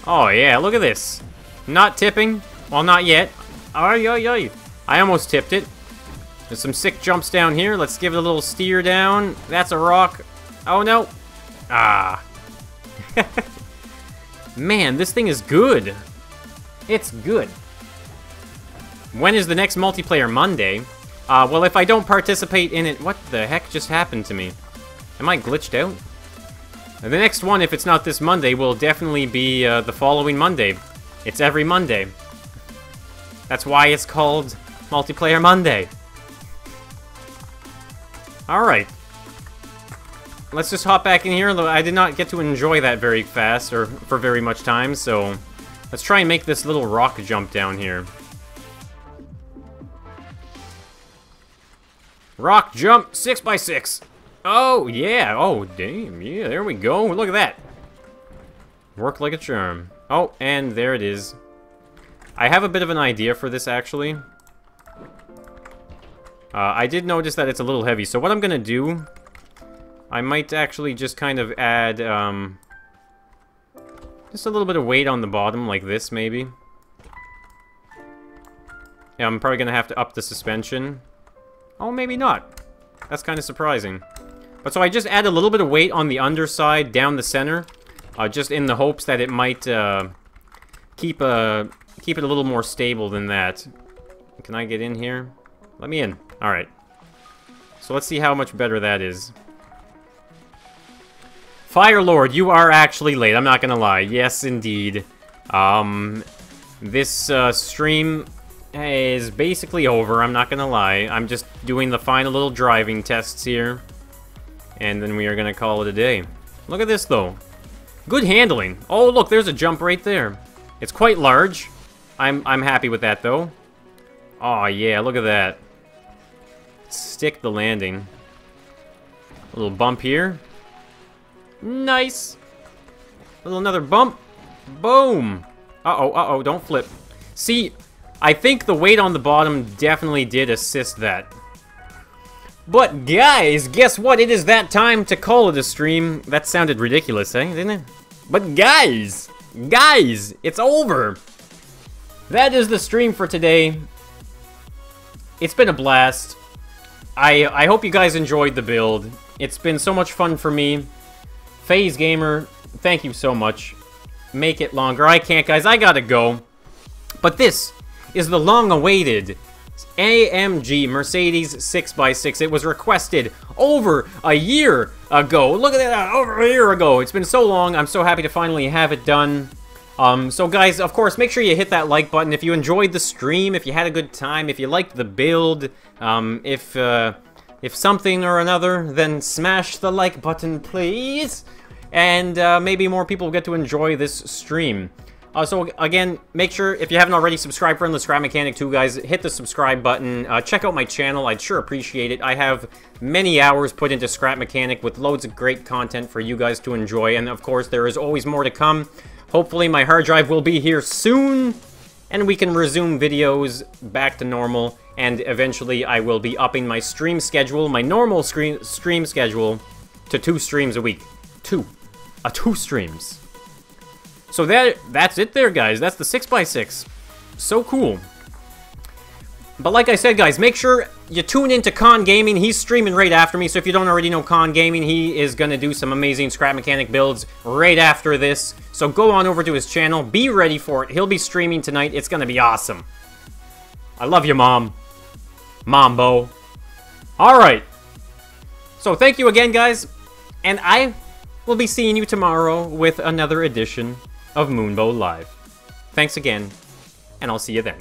Oh, yeah, look at this. Not tipping. Well, not yet. Ay, ay, ay. I almost tipped it. There's some sick jumps down here. Let's give it a little steer down. That's a rock. Oh, no. Ah. Man, this thing is good. It's good. When is the next multiplayer? Monday? Well, if I don't participate in it... What the heck just happened to me? Am I glitched out? The next one, if it's not this Monday, will definitely be the following Monday. It's every Monday. That's why it's called Multiplayer Monday. Alright. Let's just hop back in here. I did not get to enjoy that very fast, or for very much time, so... Let's try and make this little rock jump down here. Rock jump, 6x6. Oh, yeah. Oh, damn. Yeah, there we go. Look at that. Worked like a charm. Oh, and there it is. I have a bit of an idea for this, actually. I did notice that it's a little heavy, so what I'm gonna do... I might actually just kind of add, just a little bit of weight on the bottom, like this, maybe. Yeah, I'm probably gonna have to up the suspension. Oh, maybe not. That's kind of surprising. But so I just add a little bit of weight on the underside, down the center, just in the hopes that it might keep it a little more stable than that. Can I get in here? Let me in. All right. So let's see how much better that is. Fire Lord, you are actually late. I'm not gonna lie. Yes, indeed. This stream is basically over. I'm not gonna lie. I'm just doing the final little driving tests here. And then we are gonna call it a day. Look at this, though. Good handling. Oh, look, there's a jump right there. It's quite large. I'm happy with that, though. Oh, yeah, look at that. Stick the landing. A little bump here. Nice. Another bump. Boom. Uh-oh, uh-oh, don't flip. See, I think the weight on the bottom definitely did assist that. But guys, guess what? It is that time to call it a stream. That sounded ridiculous, eh? Didn't it? But guys, it's over. That is the stream for today. It's been a blast. I hope you guys enjoyed the build. It's been so much fun for me. FaZe Gamer, thank you so much. Make it longer. I can't, guys. I gotta go. But this is the long-awaited AMG Mercedes 6x6. It was requested over a year ago. Look at that, over a year ago. It's been so long. I'm so happy to finally have it done. So guys, of course, make sure you hit that like button if you enjoyed the stream, if you had a good time, if you liked the build, if something or another, then smash the like button, please. And maybe more people will get to enjoy this stream. So again, make sure, if you haven't already subscribed for the Scrap Mechanic 2, guys, hit the subscribe button. Check out my channel, I'd sure appreciate it. I have many hours put into Scrap Mechanic with loads of great content for you guys to enjoy. And of course, there is always more to come. Hopefully my hard drive will be here soon, and we can resume videos back to normal, and eventually I will be upping my stream schedule, my normal stream schedule, to 2 streams a week. 2 streams. So that's it there, guys. That's the 6x6. So cool. But like I said, guys, make sure you tune into Con Gaming. He's streaming right after me, so if you don't already know Con Gaming, he is going to do some amazing Scrap Mechanic builds right after this. So go on over to his channel. Be ready for it. He'll be streaming tonight. It's going to be awesome. I love you, Mom. Moonbo. Alright. So thank you again, guys. And I will be seeing you tomorrow with another edition of Moonbo Live. Thanks again, and I'll see you then.